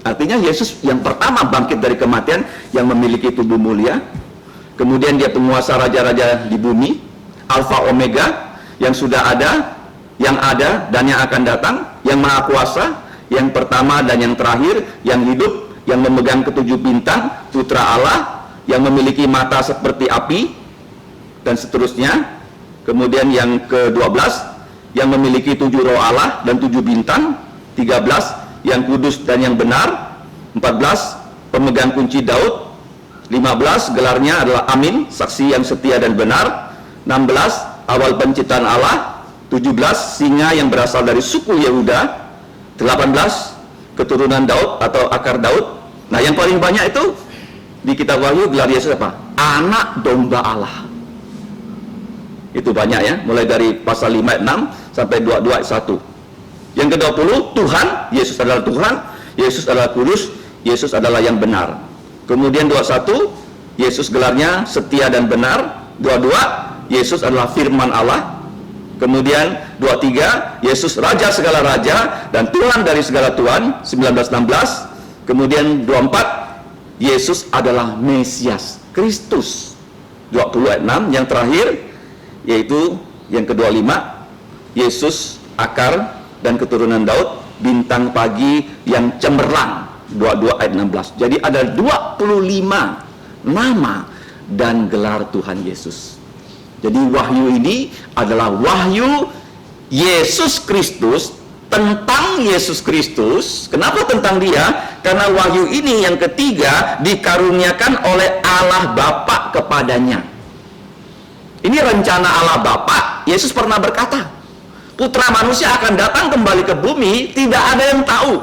Artinya Yesus yang pertama bangkit dari kematian, yang memiliki tubuh mulia. Kemudian dia penguasa raja-raja di bumi, Alfa Omega, yang sudah ada, yang ada dan yang akan datang, yang maha kuasa, yang pertama dan yang terakhir, yang hidup, yang memegang ketujuh bintang, putra Allah, yang memiliki mata seperti api, dan seterusnya. Kemudian yang ke-12, yang memiliki 7 roh Allah dan 7 bintang. 13, yang kudus dan yang benar. 14, pemegang kunci Daud. 15, gelarnya adalah Amin, saksi yang setia dan benar. 16, awal penciptaan Allah. 17, singa yang berasal dari suku Yehuda. 18, keturunan Daud atau akar Daud. Nah, yang paling banyak itu di kitab Wahyu gelar Yesus apa? Anak domba Allah. Itu banyak ya, mulai dari pasal 5 ayat 6 sampai 22 ayat 1. Yang ke-20, Tuhan, Yesus adalah Tuhan, Yesus adalah kudus, Yesus adalah yang benar. Kemudian 21, Yesus gelarnya setia dan benar. 22, Yesus adalah firman Allah. Kemudian 23, Yesus raja segala raja dan Tuhan dari segala Tuhan. 19:16. Kemudian 24, Yesus adalah Mesias, Kristus. 20 ayat 6. Yang terakhir yaitu yang ke-25, Yesus akar dan keturunan Daud, bintang pagi yang cemerlang. 22 ayat 16. Jadi ada 25 nama dan gelar Tuhan Yesus. Jadi wahyu ini adalah wahyu Yesus Kristus, tentang Yesus Kristus. Kenapa tentang dia? Karena wahyu ini yang ketiga dikaruniakan oleh Allah Bapa kepadanya. Ini rencana Allah Bapa. Yesus pernah berkata, Putra manusia akan datang kembali ke bumi, tidak ada yang tahu.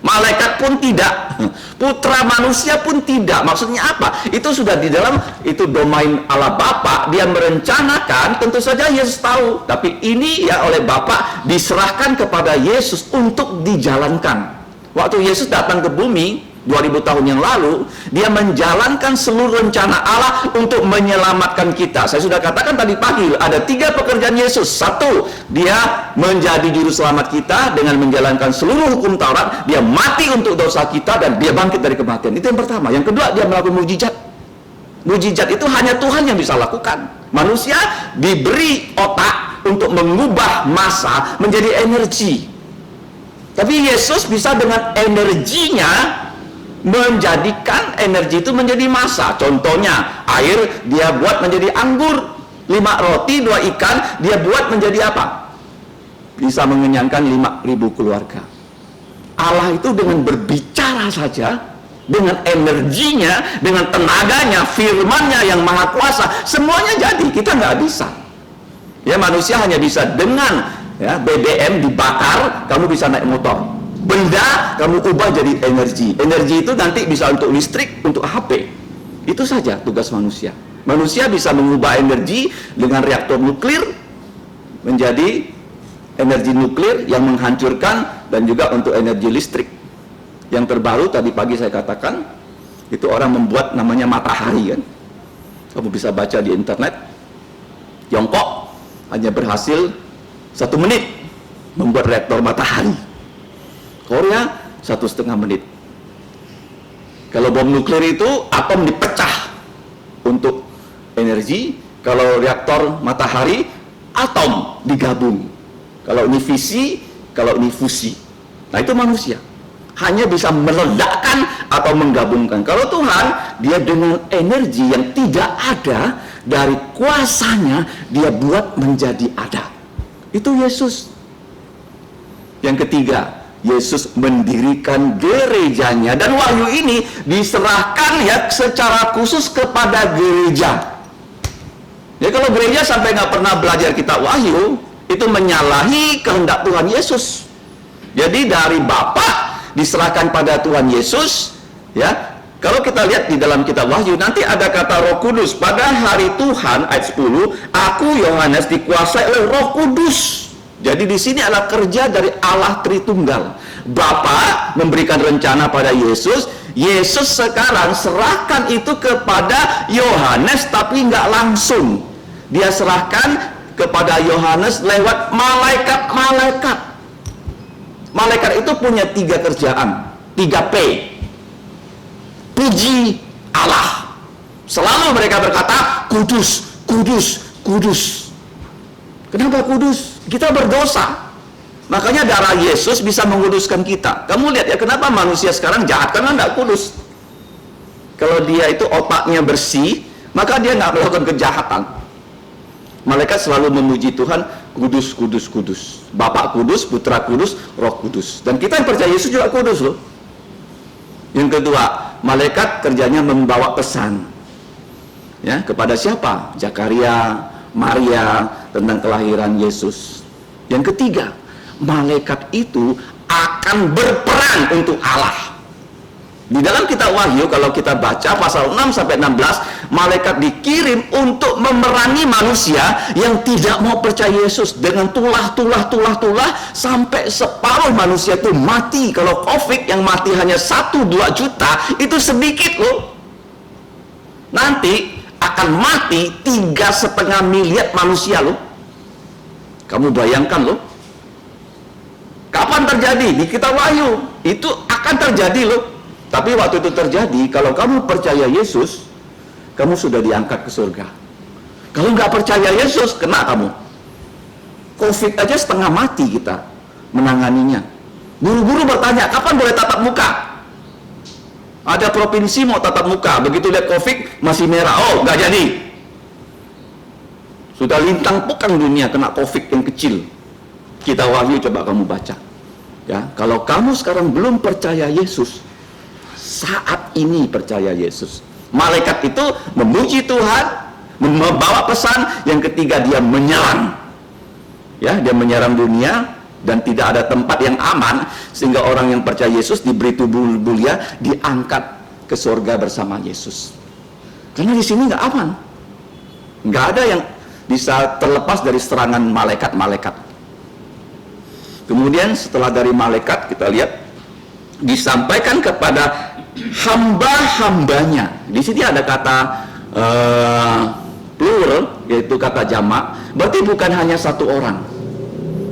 Malaikat pun tidak, putra manusia pun tidak. Maksudnya apa? Itu sudah di dalam, itu domain Allah Bapa. Dia merencanakan, tentu saja Yesus tahu. Tapi ini ya oleh Bapa diserahkan kepada Yesus untuk dijalankan. Waktu Yesus datang ke bumi 2000 tahun yang lalu, dia menjalankan seluruh rencana Allah untuk menyelamatkan kita. Saya sudah katakan tadi pagi, ada 3 pekerjaan Yesus. 1, dia menjadi juru selamat kita dengan menjalankan seluruh hukum Taurat. Dia mati untuk dosa kita dan dia bangkit dari kematian. Itu yang pertama. Yang kedua, dia melakukan mujizat. Mujizat itu hanya Tuhan yang bisa lakukan. Manusia diberi otak untuk mengubah massa menjadi energi. Tapi Yesus bisa dengan energinya menjadikan energi itu menjadi massa. Contohnya, air dia buat menjadi anggur. 5 roti, 2 ikan, dia buat menjadi apa? Bisa mengenyangkan 5.000 keluarga. Allah itu dengan berbicara saja, dengan energinya, dengan tenaganya, firmannya yang maha kuasa, semuanya jadi. Kita nggak bisa. Ya, manusia hanya bisa dengan BBM dibakar, kamu bisa naik motor. Benda kamu ubah jadi energi. Energi itu nanti bisa untuk listrik, untuk HP. Itu saja tugas manusia. Manusia bisa mengubah energi dengan reaktor nuklir menjadi energi nuklir yang menghancurkan, dan juga untuk energi listrik. Yang terbaru tadi pagi saya katakan, itu orang membuat namanya matahari kan. Kamu bisa baca di internet. Tiongkok hanya berhasil 1 menit membuat reaktor matahari. Korea 1,5 menit. Kalau bom nuklir itu atom dipecah untuk energi. Kalau reaktor matahari atom digabung. Kalau ini fisi, kalau ini fusi. Nah, itu manusia hanya bisa meledakkan atau menggabungkan. Kalau Tuhan, dia dengan energi yang tidak ada, dari kuasanya dia buat menjadi ada. Itu Yesus. Yang ketiga, Yesus mendirikan gerejanya, dan wahyu ini diserahkan ya secara khusus kepada gereja. Ya, kalau gereja sampai nggak pernah belajar kitab wahyu, itu menyalahi kehendak Tuhan Yesus. Jadi dari Bapa diserahkan pada Tuhan Yesus. Ya, kalau kita lihat di dalam kitab wahyu, nanti ada kata Roh Kudus. Pada hari Tuhan ayat 10, aku Yohanes dikuasai oleh Roh Kudus. Jadi di sini adalah kerja dari Allah Tritunggal. Bapa memberikan rencana pada Yesus. Yesus sekarang serahkan itu kepada Yohanes, tapi nggak langsung. Dia serahkan kepada Yohanes lewat malaikat-malaikat. Malaikat itu punya 3 kerjaan, 3P. Puji Allah. Selalu mereka berkata, kudus, kudus, kudus. Kenapa kudus? Kita berdosa. Makanya darah Yesus bisa menguduskan kita. Kamu lihat ya, kenapa manusia sekarang jahat? Karena tidak kudus. Kalau dia itu otaknya bersih, maka dia nggak melakukan kejahatan. Malaikat selalu memuji Tuhan, kudus, kudus, kudus. Bapa kudus, Putra kudus, Roh kudus. Dan kita yang percaya Yesus juga kudus loh. Yang kedua, malaikat kerjanya membawa pesan. Ya, kepada siapa? Zakaria, Maria, tentang kelahiran Yesus. Yang ketiga, malaikat itu akan berperan untuk Allah. Di dalam kitab Wahyu, kalau kita baca pasal 6 sampai 16, malaikat dikirim untuk memerangi manusia yang tidak mau percaya Yesus dengan tulah sampai separuh manusia itu mati. Kalau COVID yang mati hanya 1-2 juta, itu sedikit loh. Nanti akan mati 3,5 miliar manusia loh. Kamu bayangkan loh. Kapan terjadi? Di kitab Wahyu. Itu akan terjadi loh. Tapi waktu itu terjadi, kalau kamu percaya Yesus, kamu sudah diangkat ke surga. Kalau nggak percaya Yesus, kena kamu. COVID aja setengah mati kita menanganinya. Buru-buru bertanya, kapan boleh tatap muka? Ada provinsi mau tatap muka, begitu lihat COVID masih merah, oh nggak jadi. Sudah lintang pukang dunia kena COVID yang kecil. Kita Wahyu coba kamu baca. Ya, kalau kamu sekarang belum percaya Yesus, saat ini percaya Yesus. Malaikat itu memuji Tuhan, membawa pesan. Yang ketiga, dia menyerang. Ya, dia menyerang dunia dan tidak ada tempat yang aman sehingga orang yang percaya Yesus diberi tubuh mulia, diangkat ke surga bersama Yesus. Karena di sini nggak aman. Nggak ada yang bisa terlepas dari serangan malaikat-malaikat. Kemudian setelah dari malaikat, kita lihat disampaikan kepada hamba-hambanya. Di sini ada kata plural, yaitu kata jamak. Berarti bukan hanya satu orang.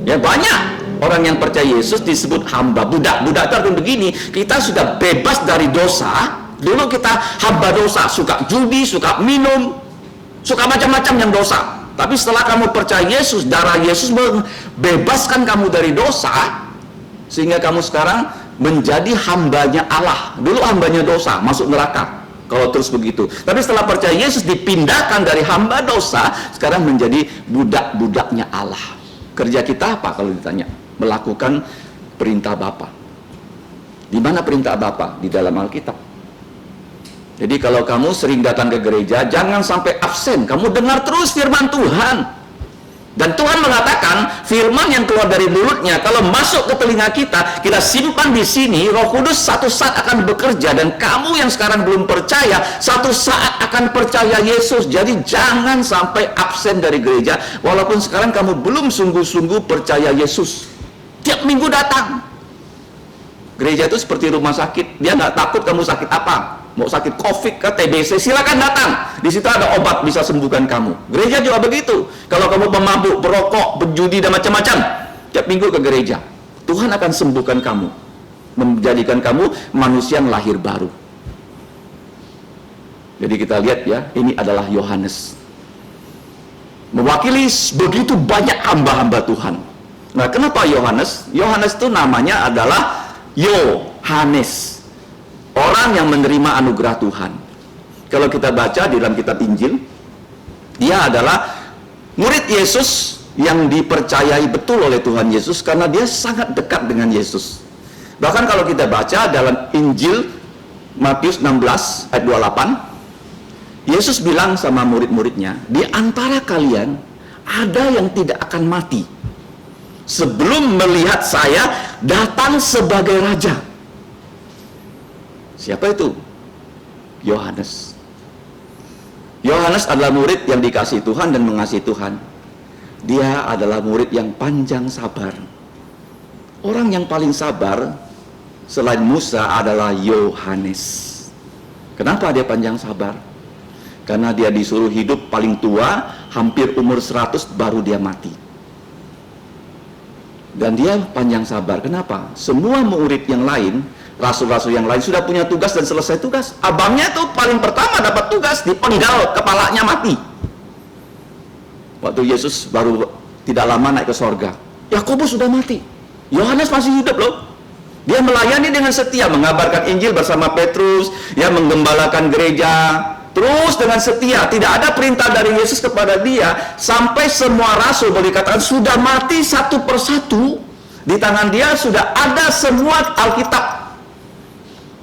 Ya, banyak orang yang percaya Yesus disebut hamba. Budak itu artinya begini, kita sudah bebas dari dosa. Dulu kita hamba dosa, suka judi, suka minum, suka macam-macam yang dosa. Tapi setelah kamu percaya Yesus, darah Yesus membebaskan kamu dari dosa, sehingga kamu sekarang menjadi hambanya Allah. Dulu hambanya dosa, masuk neraka kalau terus begitu. Tapi setelah percaya Yesus, dipindahkan dari hamba dosa, sekarang menjadi budak-budaknya Allah. Kerja kita apa kalau ditanya? Melakukan perintah Bapa. Di mana perintah Bapa? Di dalam Alkitab. Jadi kalau kamu sering datang ke gereja, jangan sampai absen. Kamu dengar terus firman Tuhan. Dan Tuhan mengatakan, firman yang keluar dari mulutnya, kalau masuk ke telinga kita, kita simpan di sini, Roh Kudus satu saat akan bekerja. Dan kamu yang sekarang belum percaya, satu saat akan percaya Yesus. Jadi jangan sampai absen dari gereja, walaupun sekarang kamu belum sungguh-sungguh percaya Yesus. Tiap minggu datang. Gereja itu seperti rumah sakit. Dia nggak takut kamu sakit apa. Mau sakit COVID ke TBC, silakan datang. Di situ ada obat bisa sembuhkan kamu. Gereja juga begitu. Kalau kamu pemabuk, perokok, penjudi dan macam-macam, tiap minggu ke gereja. Tuhan akan sembuhkan kamu, menjadikan kamu manusia yang lahir baru. Jadi kita lihat ya, ini adalah Yohanes. Mewakili begitu banyak hamba-hamba Tuhan. Nah, kenapa Yohanes? Yohanes itu namanya adalah Yohanes. Orang yang menerima anugerah Tuhan. Kalau kita baca di dalam kitab Injil, dia adalah murid Yesus yang dipercayai betul oleh Tuhan Yesus karena dia sangat dekat dengan Yesus. Bahkan kalau kita baca dalam Injil Matius 16 ayat 28, Yesus bilang sama murid-muridnya, di antara kalian ada yang tidak akan mati sebelum melihat saya datang sebagai raja. Siapa itu? Yohanes. Yohanes adalah murid yang dikasihi Tuhan dan mengasihi Tuhan. Dia adalah murid yang panjang sabar. Orang yang paling sabar selain Musa adalah Yohanes. Kenapa dia panjang sabar? Karena dia disuruh hidup paling tua, hampir umur 100 baru dia mati. Dan dia panjang sabar. Kenapa? Semua murid yang lain, rasul-rasul yang lain sudah punya tugas dan selesai tugas. Abangnya tuh paling pertama dapat tugas, dipenggal, kepalanya mati. Waktu Yesus baru tidak lama naik ke sorga, Yakobus sudah mati, Yohanes masih hidup loh. Dia melayani dengan setia, mengabarkan Injil bersama Petrus, ya, menggembalakan gereja, terus dengan setia. Tidak ada perintah dari Yesus kepada dia, sampai semua rasul boleh dikatakan sudah mati satu persatu. Di tangan dia sudah ada semua Alkitab.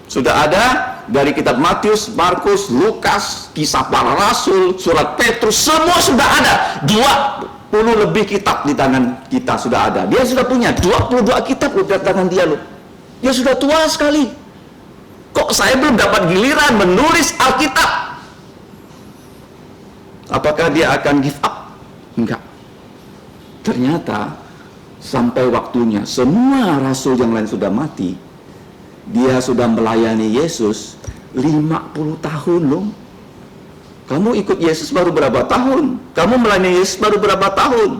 Sudah ada dari kitab Matius, Markus, Lukas, kisah para rasul, surat Petrus, semua sudah ada. 20 lebih kitab di tangan kita sudah ada. Dia sudah punya 22 kitab di tangan dia loh. Dia sudah tua sekali. Kok saya belum dapat giliran menulis Alkitab? Apakah dia akan give up? Enggak. Ternyata sampai waktunya semua rasul yang lain sudah mati, dia sudah melayani Yesus 50 tahun loh. Kamu ikut Yesus baru berapa tahun? Kamu melayani Yesus baru berapa tahun?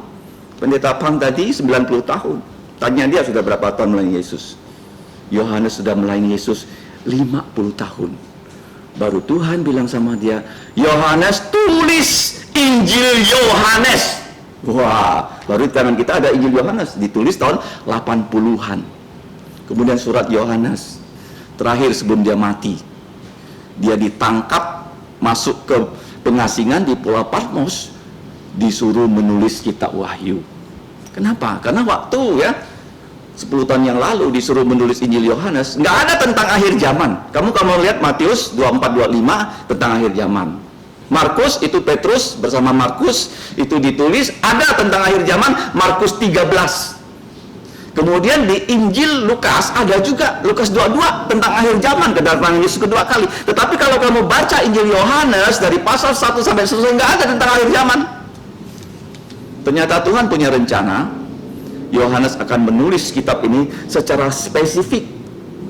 Pendeta Pang tadi 90 tahun. Tanya dia sudah berapa tahun melayani Yesus. Yohanes sudah melayani Yesus 50 tahun. Baru Tuhan bilang sama dia, Yohanes, tulis Injil Yohanes. Wah, baru di tangan kita ada Injil Yohanes, ditulis tahun 80-an. Kemudian surat Yohanes, terakhir sebelum dia mati, dia ditangkap, masuk ke pengasingan di Pulau Patmos, disuruh menulis kitab Wahyu. Kenapa? Karena waktu 10 tahun yang lalu disuruh menulis Injil Yohanes, nggak ada tentang akhir zaman. Kamu lihat Matius 24-25 tentang akhir zaman. Markus itu Petrus bersama Markus itu ditulis ada tentang akhir zaman, Markus 13. Kemudian di Injil Lukas ada juga, Lukas 22 tentang akhir zaman, kedatangan Yesus kedua kali. Tetapi kalau kamu baca Injil Yohanes dari pasal 1 sampai selesai, nggak ada tentang akhir zaman. Ternyata Tuhan punya rencana, Yohanes akan menulis kitab ini secara spesifik.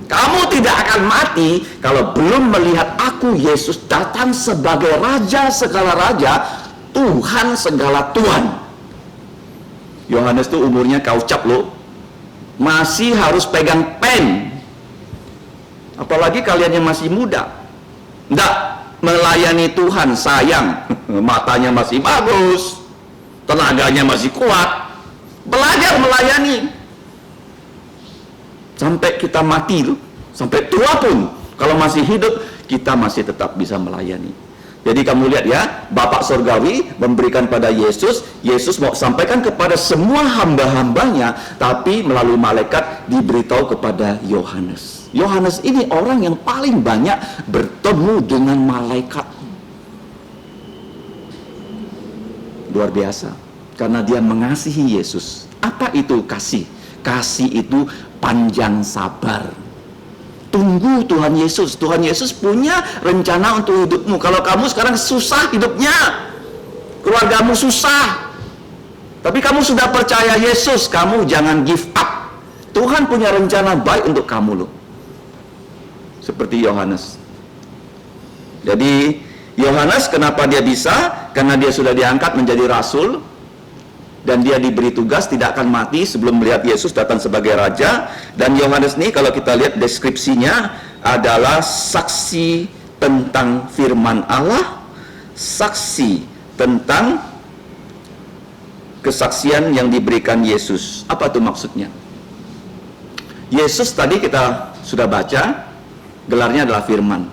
Kamu tidak akan mati kalau belum melihat aku, Yesus, datang sebagai Raja segala Raja, Tuhan segala Tuhan. Yohanes tuh umurnya kaucap loh, masih harus pegang pen. Apalagi kalian yang masih muda, enggak melayani Tuhan, sayang. Matanya masih bagus, tenaganya masih kuat, belajar melayani sampai kita mati loh, sampai tua pun kalau masih hidup kita masih tetap bisa melayani. Jadi kamu lihat ya, Bapak Surgawi memberikan pada Yesus, Yesus mau sampaikan kepada semua hamba-hambanya, tapi melalui malaikat diberitahu kepada Yohanes. Yohanes ini orang yang paling banyak bertemu dengan malaikat. Luar biasa, karena dia mengasihi Yesus. Apa itu kasih? Kasih itu panjang sabar. Tunggu Tuhan Yesus. Tuhan Yesus punya rencana untuk hidupmu. Kalau kamu sekarang susah hidupnya, keluargamu susah, tapi kamu sudah percaya Yesus, kamu jangan give up. Tuhan punya rencana baik untuk kamu loh. Seperti Yohanes. Jadi Yohanes kenapa dia bisa? Karena dia sudah diangkat menjadi rasul, dan dia diberi tugas tidak akan mati sebelum melihat Yesus datang sebagai Raja. Dan Yohanes ini kalau kita lihat deskripsinya adalah saksi tentang firman Allah, saksi tentang kesaksian yang diberikan Yesus. Apa itu maksudnya? Yesus tadi kita sudah baca, gelarnya adalah firman.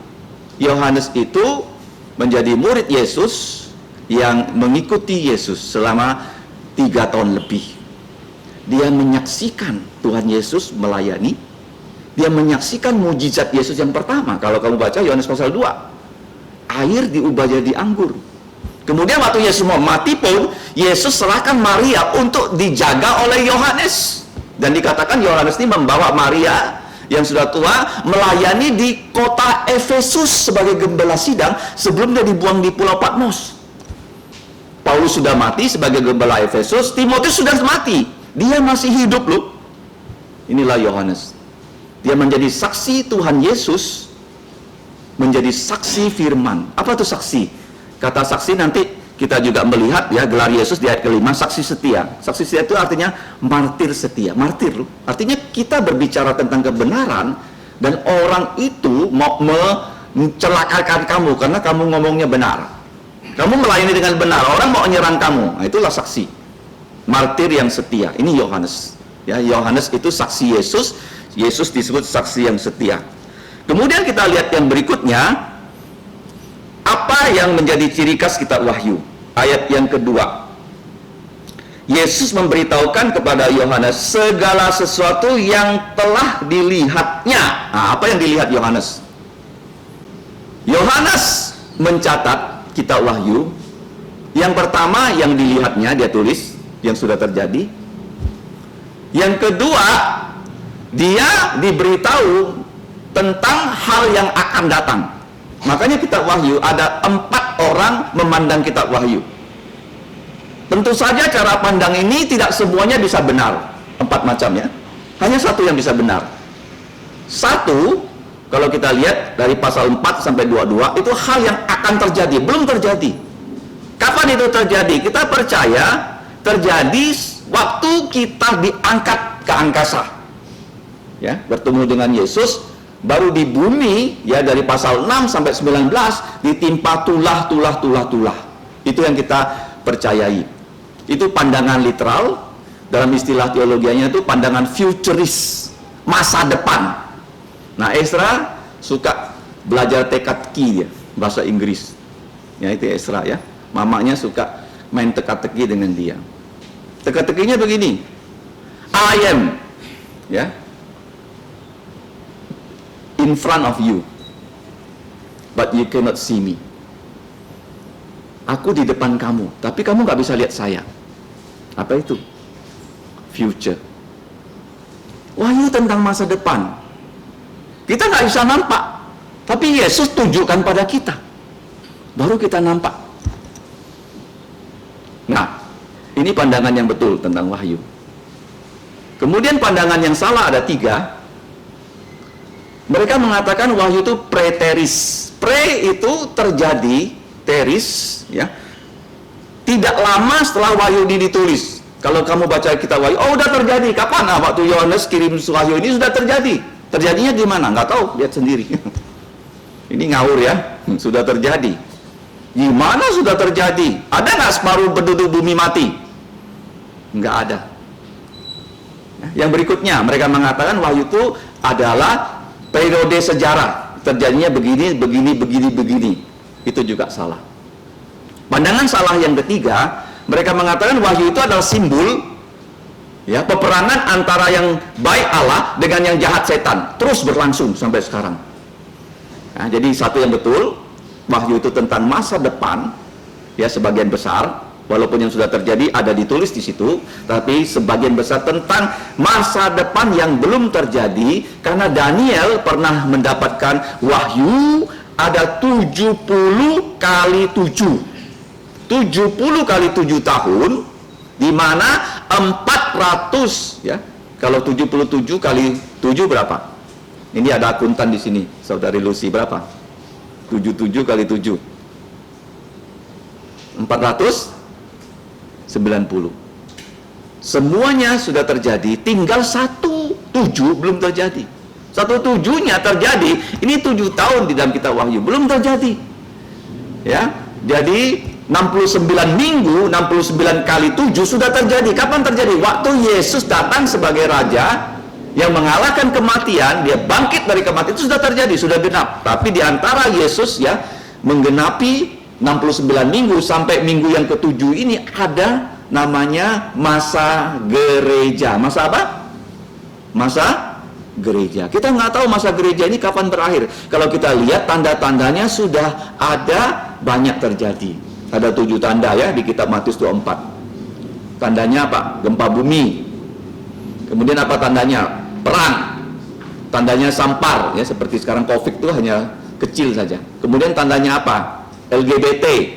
Yohanes itu menjadi murid Yesus yang mengikuti Yesus selama 3 tahun lebih. Dia menyaksikan Tuhan Yesus melayani. Dia menyaksikan mujizat Yesus yang pertama. Kalau kamu baca Yohanes pasal 2, air diubah jadi anggur. Kemudian waktu Yesus mau mati pun, Yesus serahkan Maria untuk dijaga oleh Yohanes. Dan dikatakan Yohanes ini membawa Maria yang sudah tua melayani di kota Efesus sebagai gembala sidang sebelum dia dibuang di Pulau Patmos. Paulus sudah mati sebagai gembala Efesus, Timotius sudah mati, dia masih hidup loh. Inilah Yohanes. Dia menjadi saksi Tuhan Yesus, menjadi saksi firman. Apa itu saksi? Kata saksi nanti kita juga melihat ya gelar Yesus di ayat ke-5, saksi setia. Saksi setia itu artinya martir setia. Martir loh. Artinya kita berbicara tentang kebenaran dan orang itu mau mencelakakan kamu karena kamu ngomongnya benar. Kamu melayani dengan benar, orang mau menyerang kamu. Nah, itulah saksi. Martir yang setia. Ini Yohanes. Ya, Yohanes itu saksi Yesus. Yesus disebut saksi yang setia. Kemudian kita lihat yang berikutnya, apa yang menjadi ciri khas kitab Wahyu? Ayat yang kedua. Yesus memberitahukan kepada Yohanes segala sesuatu yang telah dilihatnya. Nah, apa yang dilihat Yohanes? Yohanes mencatat kitab Wahyu. Yang pertama yang dilihatnya dia tulis yang sudah terjadi. Yang kedua, dia diberitahu tentang hal yang akan datang. Makanya kitab Wahyu ada 4 orang memandang kitab Wahyu. Tentu saja cara pandang ini tidak semuanya bisa benar. 4 macam ya. Hanya satu yang bisa benar. Satu, kalau kita lihat dari pasal 4 sampai 22, itu hal yang akan terjadi, belum terjadi. Kapan itu terjadi? Kita percaya terjadi waktu kita diangkat ke angkasa. Ya, bertemu dengan Yesus, baru di bumi ya dari pasal 6 sampai 19 ditimpa tulah. Itu yang kita percayai. Itu pandangan literal, dalam istilah teologianya itu pandangan futuris, masa depan. Nah, Ezra suka belajar teka-teki dia, bahasa Inggris. Ya, itu Ezra ya. Mamanya suka main teka-teki dengan dia. Teka-tekinya begini. I am ya in front of you, but you cannot see me. Aku di depan kamu, tapi kamu nggak bisa lihat saya. Apa itu? Future. Wahyu tentang masa depan. Kita nggak bisa nampak, tapi Yesus tunjukkan pada kita. Baru kita nampak. Nah, ini pandangan yang betul tentang wahyu. Kemudian pandangan yang salah ada 3. Mereka mengatakan wahyu itu preteris. Pre itu terjadi, teris ya. Tidak lama setelah wahyu ini ditulis. Kalau kamu baca kitab Wahyu, oh udah terjadi. Kapan? Nah, waktu Yohanes kirim wahyu ini sudah terjadi. Terjadinya di mana? Nggak tahu, lihat sendiri. Ini ngawur ya, sudah terjadi. Gimana sudah terjadi? Ada nggak separuh penduduk bumi mati? Nggak ada. Yang berikutnya, mereka mengatakan wahyu itu adalah periode sejarah. Terjadinya begini. Itu juga salah. Pandangan salah yang ketiga, mereka mengatakan wahyu itu adalah simbol ya, peperangan antara yang baik Allah dengan yang jahat setan, terus berlangsung sampai sekarang. Nah, jadi satu yang betul, wahyu itu tentang masa depan ya, sebagian besar, walaupun yang sudah terjadi ada ditulis di situ, tapi sebagian besar tentang masa depan yang belum terjadi, karena Daniel pernah mendapatkan wahyu ada 70 kali 7. 70 kali 7 tahun, di mana 400 ya. Kalau 77 kali 7 berapa? Ini ada akuntan di sini, Saudari Lucy, berapa? 77 kali 7. 490. Semuanya sudah terjadi, tinggal 17 belum terjadi. 17-nya terjadi, ini 7 tahun di dalam kitab Wahyu belum terjadi. Ya, jadi 69 minggu, 69 kali 7 sudah terjadi. Kapan terjadi? Waktu Yesus datang sebagai raja yang mengalahkan kematian, dia bangkit dari kematian, itu sudah terjadi, sudah genap. Tapi di antara Yesus ya menggenapi 69 minggu sampai minggu yang ke-7 ini ada namanya masa gereja. Masa apa? Masa gereja. Kita nggak tahu masa gereja ini kapan berakhir. Kalau kita lihat tanda-tandanya sudah ada banyak terjadi. Ada 7 tanda ya di kitab Matius 24. Tandanya apa? Gempa bumi. Kemudian apa tandanya? Perang. Tandanya sampar ya, seperti sekarang Covid itu hanya kecil saja. Kemudian tandanya apa? LGBT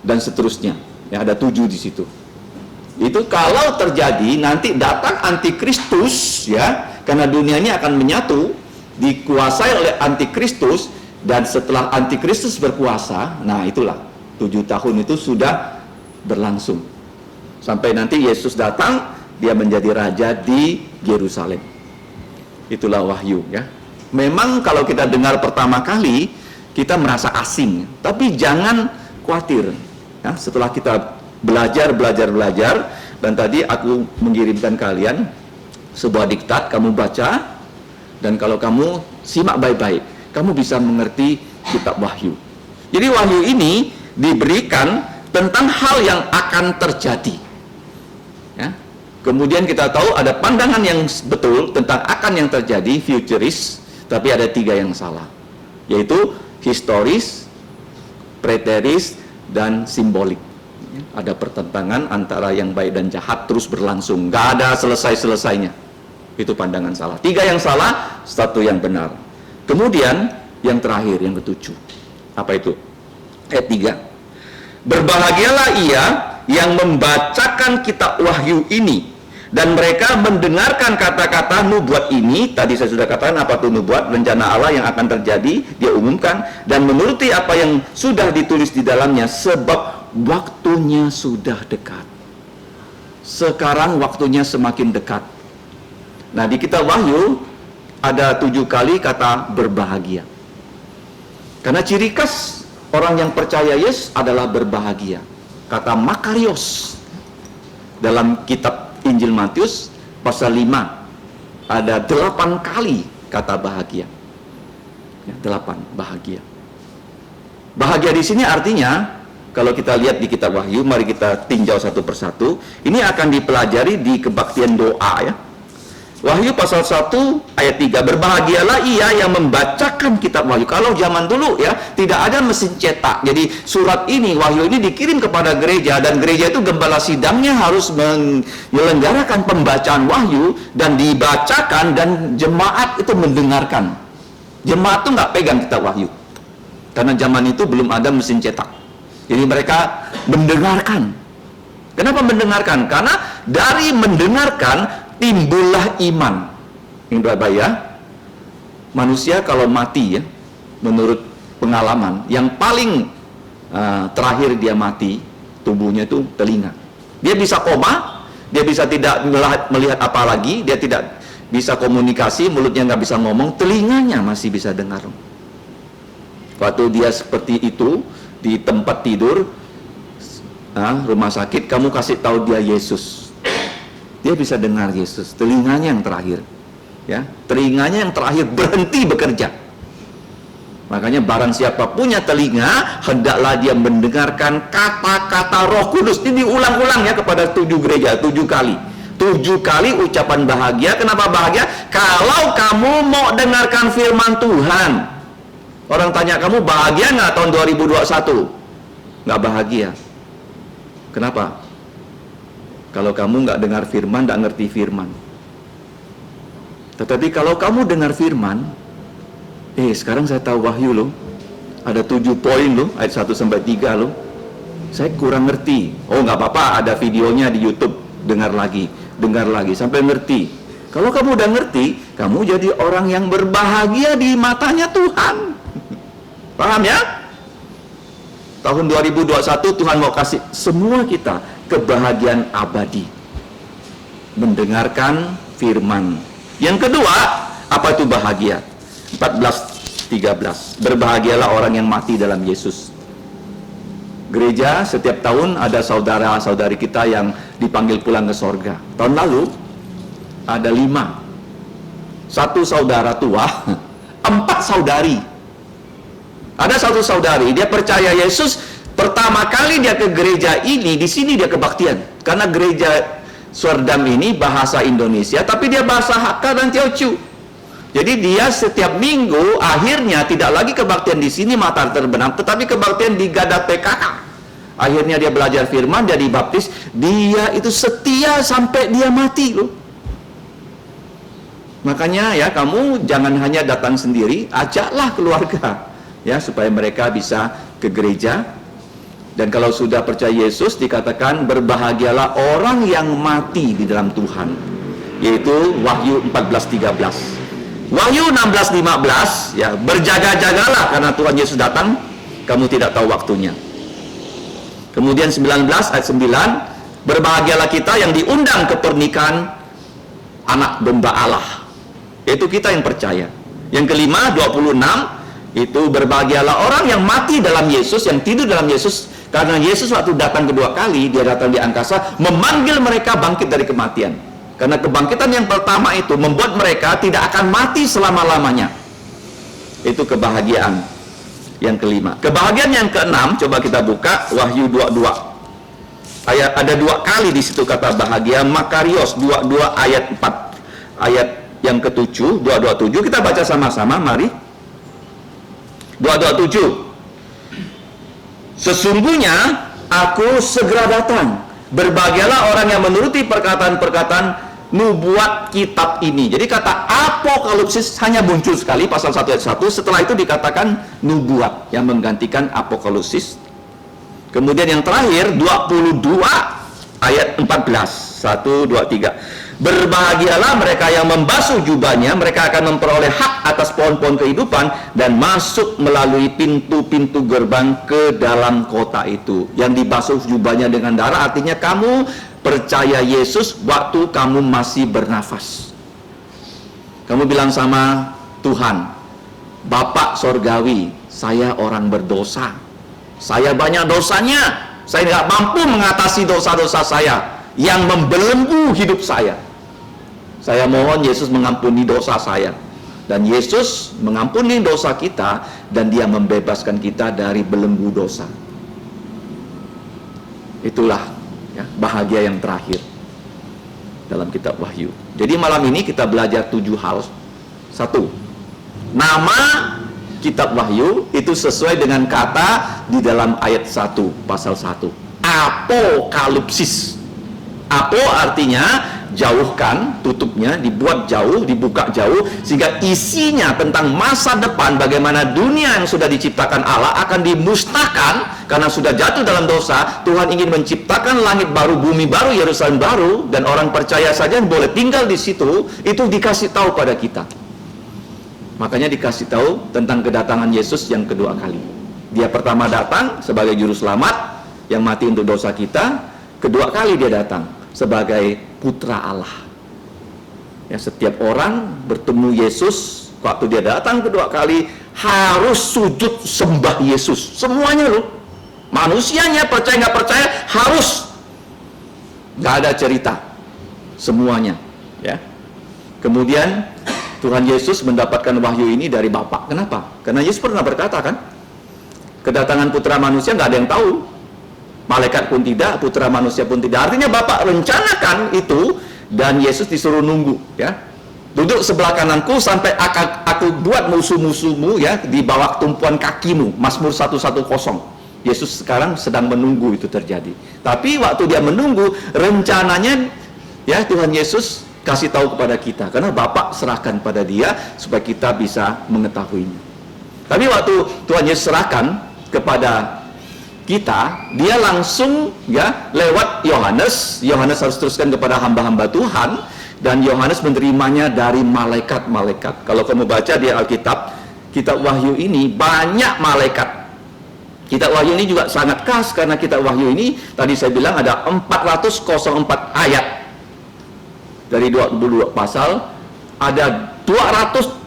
dan seterusnya. Ya, ada 7 di situ. Itu kalau terjadi nanti datang antikristus ya, karena dunia ini akan menyatu, dikuasai oleh antikristus, dan setelah antikristus berkuasa, nah itulah 7 tahun itu sudah berlangsung. Sampai nanti Yesus datang, dia menjadi raja di Yerusalem. Itulah wahyu ya. Memang kalau kita dengar pertama kali, kita merasa asing. Tapi jangan khawatir. Ya, setelah kita belajar, dan tadi aku mengirimkan kalian sebuah diktat, kamu baca, dan kalau kamu simak baik-baik, kamu bisa mengerti kitab wahyu. Jadi wahyu ini diberikan tentang hal yang akan terjadi. Ya. Kemudian kita tahu ada pandangan yang betul tentang akan yang terjadi, futuris, tapi ada 3 yang salah, yaitu historis, preteris, dan simbolik. Ada pertentangan antara yang baik dan jahat terus berlangsung, nggak ada selesai-selesainya. Itu pandangan salah. 3 yang salah, 1 yang benar. Kemudian yang terakhir, yang ke-7. Apa itu? Ayat 3. Berbahagialah ia yang membacakan kitab wahyu ini, dan mereka mendengarkan kata-kata nubuat ini. Tadi saya sudah katakan apa itu nubuat, rencana Allah yang akan terjadi, dia umumkan, dan menuruti apa yang sudah ditulis di dalamnya, sebab waktunya sudah dekat. Sekarang waktunya semakin dekat. Nah, di kitab wahyu ada 7 kali kata berbahagia. Karena ciri khas orang yang percaya Yesus adalah berbahagia. Kata makarios dalam kitab Injil Matius pasal 5 ada 8 kali kata bahagia. Ya, 8 bahagia. Bahagia di sini artinya, kalau kita lihat di kitab wahyu, mari kita tinjau satu persatu. Ini akan dipelajari di kebaktian doa ya. Wahyu pasal 1 ayat 3, berbahagialah ia yang membacakan kitab wahyu. Kalau zaman dulu ya, tidak ada mesin cetak. Jadi surat ini, wahyu ini dikirim kepada gereja, dan gereja itu gembala sidangnya harus menyelenggarakan pembacaan wahyu dan dibacakan, dan jemaat itu mendengarkan. Jemaat itu nggak pegang kitab wahyu. Karena zaman itu belum ada mesin cetak. Jadi mereka mendengarkan. Kenapa mendengarkan? Karena dari mendengarkan timbullah iman. Ini Bapak ya. Manusia kalau mati ya, menurut pengalaman, yang paling terakhir dia mati, tubuhnya itu telinga. Dia bisa koma, dia bisa tidak melihat apa lagi, dia tidak bisa komunikasi, mulutnya nggak bisa ngomong, telinganya masih bisa dengar. Waktu dia seperti itu, di tempat tidur, rumah sakit, kamu kasih tahu dia Yesus, dia bisa dengar Yesus. Telinganya yang terakhir ya, telinganya yang terakhir berhenti bekerja. Makanya barang siapa punya telinga, hendaklah dia mendengarkan kata-kata Roh Kudus. Ini diulang-ulang ya kepada 7 gereja, 7 kali. 7 kali ucapan bahagia. Kenapa bahagia? Kalau kamu mau dengarkan firman Tuhan. Orang tanya, kamu bahagia nggak tahun 2021? Nggak bahagia. Kenapa? Kalau kamu nggak dengar firman, nggak ngerti firman. Tetapi kalau kamu dengar firman, sekarang saya tahu wahyu loh, ada 7 poin loh, ayat 1-3 loh, saya kurang ngerti. Oh nggak apa-apa, ada videonya di YouTube, dengar lagi, sampai ngerti. Kalau kamu udah ngerti, kamu jadi orang yang berbahagia di matanya Tuhan. Paham ya? Tahun 2021 Tuhan mau kasih semua kita kebahagiaan abadi, mendengarkan firman. Yang kedua, apa itu bahagia? 14:13, berbahagialah orang yang mati dalam Yesus. Gereja setiap tahun ada saudara-saudari kita yang dipanggil pulang ke sorga. Tahun lalu ada 5. 1 saudara tua, 4 saudari. Ada 1 saudari, dia percaya Yesus. Pertama kali dia ke gereja ini, di sini dia kebaktian. Karena gereja Swerdam ini bahasa Indonesia, tapi dia bahasa Hakka dan Teochew. Jadi dia setiap minggu akhirnya tidak lagi kebaktian di sini Mata Terbenam, tetapi kebaktian di Gadat PKK. Akhirnya dia belajar firman, dia dibaptis. Dia itu setia sampai dia mati loh. Makanya ya, kamu jangan hanya datang sendiri, ajaklah keluarga ya, supaya mereka bisa ke gereja. Dan kalau sudah percaya Yesus, dikatakan berbahagialah orang yang mati di dalam Tuhan, yaitu Wahyu 14:13. Wahyu 16:15 ya, berjaga-jagalah karena Tuhan Yesus datang, kamu tidak tahu waktunya. Kemudian 19 ayat 9, berbahagialah kita yang diundang ke pernikahan anak domba Allah. Itu kita yang percaya. Yang kelima 26, itu berbahagialah orang yang mati dalam Yesus, yang tidur dalam Yesus, karena Yesus waktu datang kedua kali, dia datang di angkasa, memanggil mereka bangkit dari kematian. Karena kebangkitan yang pertama itu membuat mereka tidak akan mati selama-lamanya. Itu kebahagiaan yang kelima. Kebahagiaan yang keenam, coba kita buka Wahyu 22. Ada 2 kali di situ kata bahagia, Makarios 22 ayat 4. Ayat yang ke-7, 227, kita baca sama-sama, mari. 227. Sesungguhnya aku segera datang. Berbahagialah orang yang menuruti perkataan-perkataan nubuat kitab ini. Jadi kata apokalipsis hanya muncul sekali pasal 1 ayat 1. Setelah itu dikatakan nubuat yang menggantikan apokalipsis. Kemudian yang terakhir 22 ayat 14. 1, 2, 3. Berbahagialah mereka yang membasuh jubahnya, mereka akan memperoleh hak atas pohon-pohon kehidupan dan masuk melalui pintu-pintu gerbang ke dalam kota itu. Yang dibasuh jubahnya dengan darah artinya kamu percaya Yesus waktu kamu masih bernafas. Kamu bilang sama Tuhan, Bapak Sorgawi, saya orang berdosa, saya banyak dosanya, saya tidak mampu mengatasi dosa-dosa saya yang membelenggu hidup saya. Saya mohon Yesus mengampuni dosa saya. Dan Yesus mengampuni dosa kita, dan dia membebaskan kita dari belenggu dosa. Itulah ya, bahagia yang terakhir dalam kitab Wahyu. Jadi malam ini kita belajar 7 hal. 1, nama kitab Wahyu itu sesuai dengan kata di dalam ayat 1 pasal 1, apokalipsis. Apo artinya jauhkan, tutupnya dibuat jauh, dibuka jauh, sehingga isinya tentang masa depan, bagaimana dunia yang sudah diciptakan Allah akan dimusnahkan karena sudah jatuh dalam dosa. Tuhan ingin menciptakan langit baru, bumi baru, Yerusalem baru, dan orang percaya saja boleh tinggal di situ. Itu dikasih tahu pada kita. Makanya dikasih tahu tentang kedatangan Yesus yang kedua kali. Dia pertama datang sebagai juru selamat yang mati untuk dosa kita. Kedua kali dia datang sebagai putra Allah. Ya, setiap orang bertemu Yesus waktu dia datang kedua kali harus sujud sembah Yesus. Semuanya loh. Manusianya percaya nggak percaya harus. Nggak ada cerita. Semuanya. Ya. Kemudian Tuhan Yesus mendapatkan wahyu ini dari Bapa. Kenapa? Karena Yesus pernah berkata kan, kedatangan putra manusia nggak ada yang tahu. Malaikat pun tidak, putra manusia pun tidak. Artinya Bapak rencanakan itu, dan Yesus disuruh nunggu, ya. Duduk sebelah kananku sampai aku buat musuh-musuhmu ya di bawah tumpuan kakimu. Mazmur 110. Yesus sekarang sedang menunggu itu terjadi. Tapi waktu dia menunggu, rencananya ya Tuhan Yesus kasih tahu kepada kita, karena Bapak serahkan pada dia supaya kita bisa mengetahuinya. Tapi waktu Tuhan Yesus serahkan kepada kita, dia langsung ya lewat Yohanes. Yohanes harus teruskan kepada hamba-hamba Tuhan, dan Yohanes menerimanya dari malaikat-malaikat. Kalau kamu baca di Alkitab, kitab Wahyu ini banyak malaikat. Kitab Wahyu ini juga sangat khas karena kitab Wahyu ini tadi saya bilang ada 404 ayat. Dari 22 pasal ada 278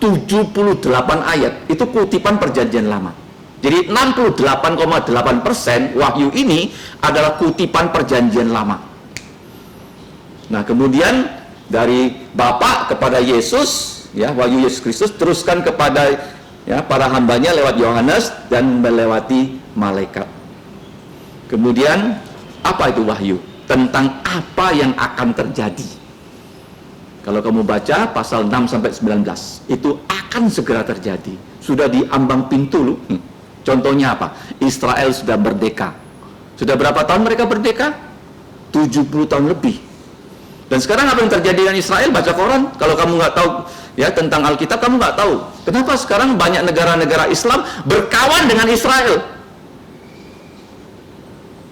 ayat. Itu kutipan perjanjian lama. Jadi 68,8% Wahyu ini adalah kutipan perjanjian lama. Nah, kemudian dari Bapa kepada Yesus, ya, Wahyu Yesus Kristus teruskan kepada ya para hambanya lewat Yohanes dan melewati malaikat. Kemudian apa itu wahyu? Tentang apa yang akan terjadi. Kalau kamu baca pasal 6 sampai 19, itu akan segera terjadi. Sudah di ambang pintu loh. Contohnya apa? Israel sudah merdeka. Sudah berapa tahun mereka merdeka? 70 tahun lebih. Dan sekarang apa yang terjadi dengan Israel? Baca koran. Kalau kamu nggak tahu ya tentang Alkitab, kamu nggak tahu. Kenapa sekarang banyak negara-negara Islam berkawan dengan Israel?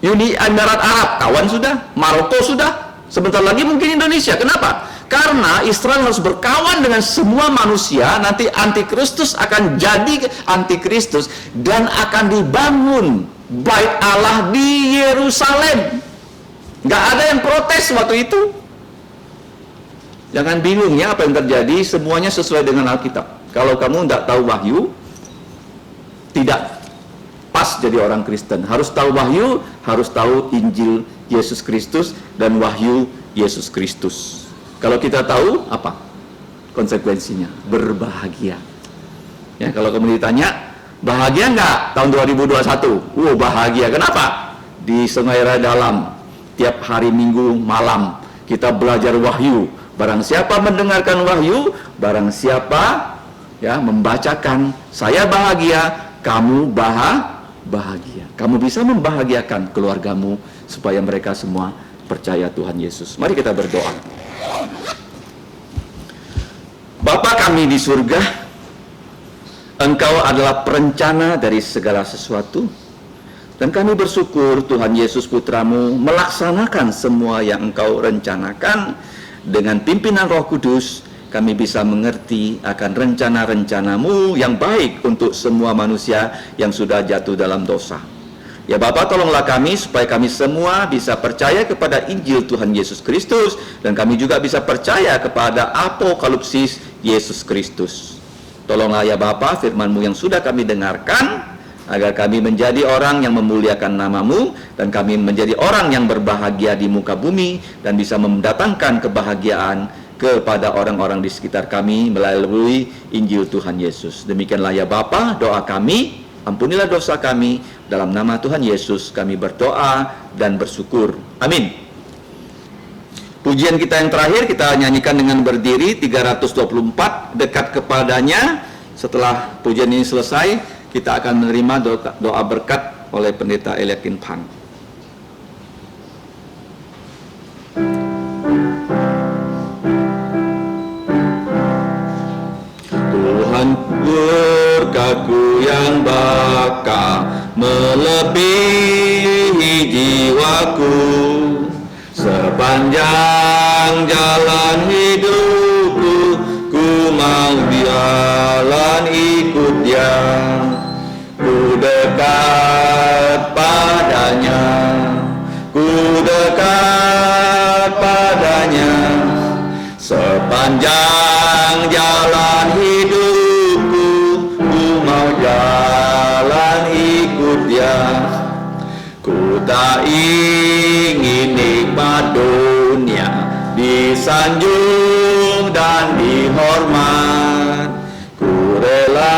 Uni Emirat Arab kawan sudah, Maroko sudah, sebentar lagi mungkin Indonesia. Kenapa? Karena Israel harus berkawan dengan semua manusia. Nanti antikristus akan jadi antikristus dan akan dibangun bait Allah di Yerusalem. Nggak ada yang protes waktu itu. Jangan bingung ya apa yang terjadi, semuanya sesuai dengan Alkitab. Kalau kamu nggak tahu wahyu, tidak pas jadi orang Kristen. Harus tahu wahyu, harus tahu Injil Yesus Kristus dan wahyu Yesus Kristus. Kalau kita tahu, apa konsekuensinya? Berbahagia. Ya, kalau kamu ditanya, bahagia nggak tahun 2021? Bahagia. Kenapa? Di Sungai Raya Dalam, tiap hari Minggu malam, kita belajar wahyu. Barang siapa mendengarkan wahyu, barang siapa ya membacakan, saya bahagia, kamu bahagia. Kamu bisa membahagiakan keluargamu supaya mereka semua percaya Tuhan Yesus. Mari kita berdoa. Bapa kami di surga, Engkau adalah perencana dari segala sesuatu, dan kami bersyukur Tuhan Yesus Putramu melaksanakan semua yang Engkau rencanakan. Dengan pimpinan Roh Kudus, kami bisa mengerti akan rencana-rencana-Mu yang baik untuk semua manusia yang sudah jatuh dalam dosa. Ya Bapa, tolonglah kami supaya kami semua bisa percaya kepada Injil Tuhan Yesus Kristus, dan kami juga bisa percaya kepada apokalipsis Yesus Kristus. Tolonglah ya Bapa, firman-Mu yang sudah kami dengarkan, agar kami menjadi orang yang memuliakan nama-Mu, dan kami menjadi orang yang berbahagia di muka bumi, dan bisa mendatangkan kebahagiaan kepada orang-orang di sekitar kami melalui Injil Tuhan Yesus. Demikianlah ya Bapa, doa kami, ampunilah dosa kami, dalam nama Tuhan Yesus kami berdoa dan bersyukur. Amin. Pujian kita yang terakhir kita nyanyikan dengan berdiri, 324, dekat kepadanya. Setelah pujian ini selesai, kita akan menerima doa berkat oleh Pendeta Eliakim Phang. Tuhan berkat-Ku yang bakal melebihi jiwaku, sepanjang jalan hidupku, ku mau jalan ikut Dia. Ku dekat padanya, ku dekat padanya, sepanjang jalan hidupku, ku mau jalan ikut Dia. Ku tak ingin nikmat dunia, disanjung dan dihormat. Ku rela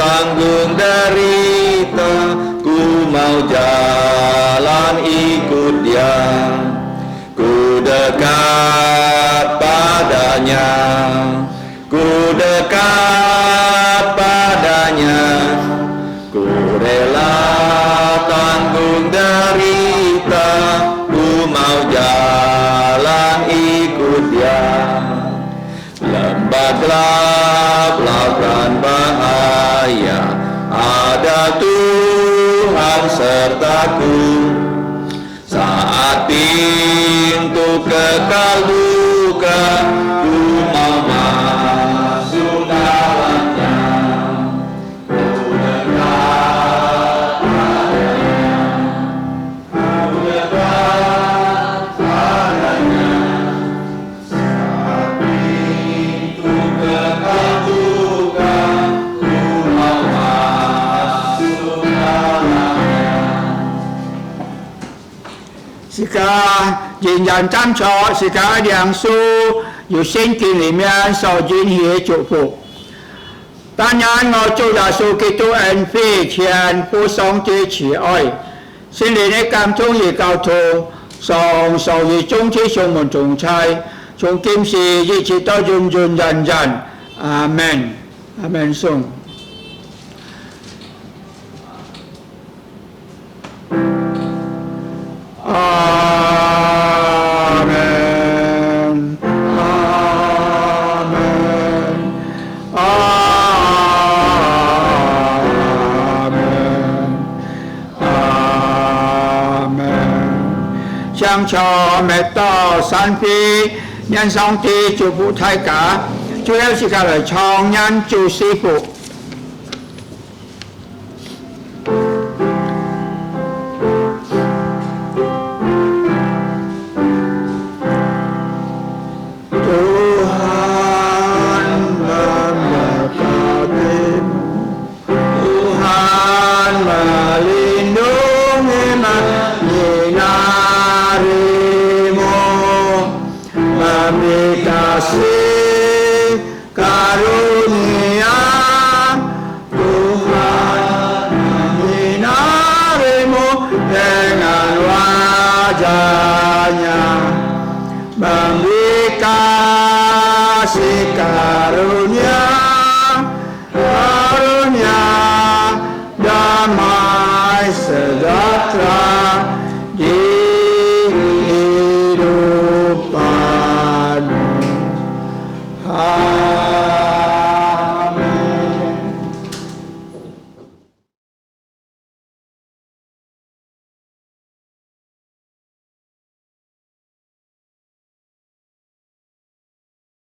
tanggung derita, ku mau jalan ikut Dia. Ku dekat padanya, ku dekat padanya, ku rela tanggung derita, ku mau jalan ikut Dia. Lembah gelap, lautan bahaya, ada Tuhan sertaku. Saat pintu kekal buka, ku mau masuk dalamnya. Ku dekat padanya, ku dekat padanya. Saat pintu kekal buka, ku mau masuk dalamnya. 是个人人站错，是个梁树有圣经里面所允许的祝福。当然，我主耶稣基督恩惠、天父上帝慈愛、聖靈的感動與交通，從受於眾子上門眾差，從今時一直到永永遠遠。阿門。阿門。頌。Amen. Amen. Amen. Amen. 向求美道三非，願上帝祝福大家，主要是佢嚟創人做師傅。kasih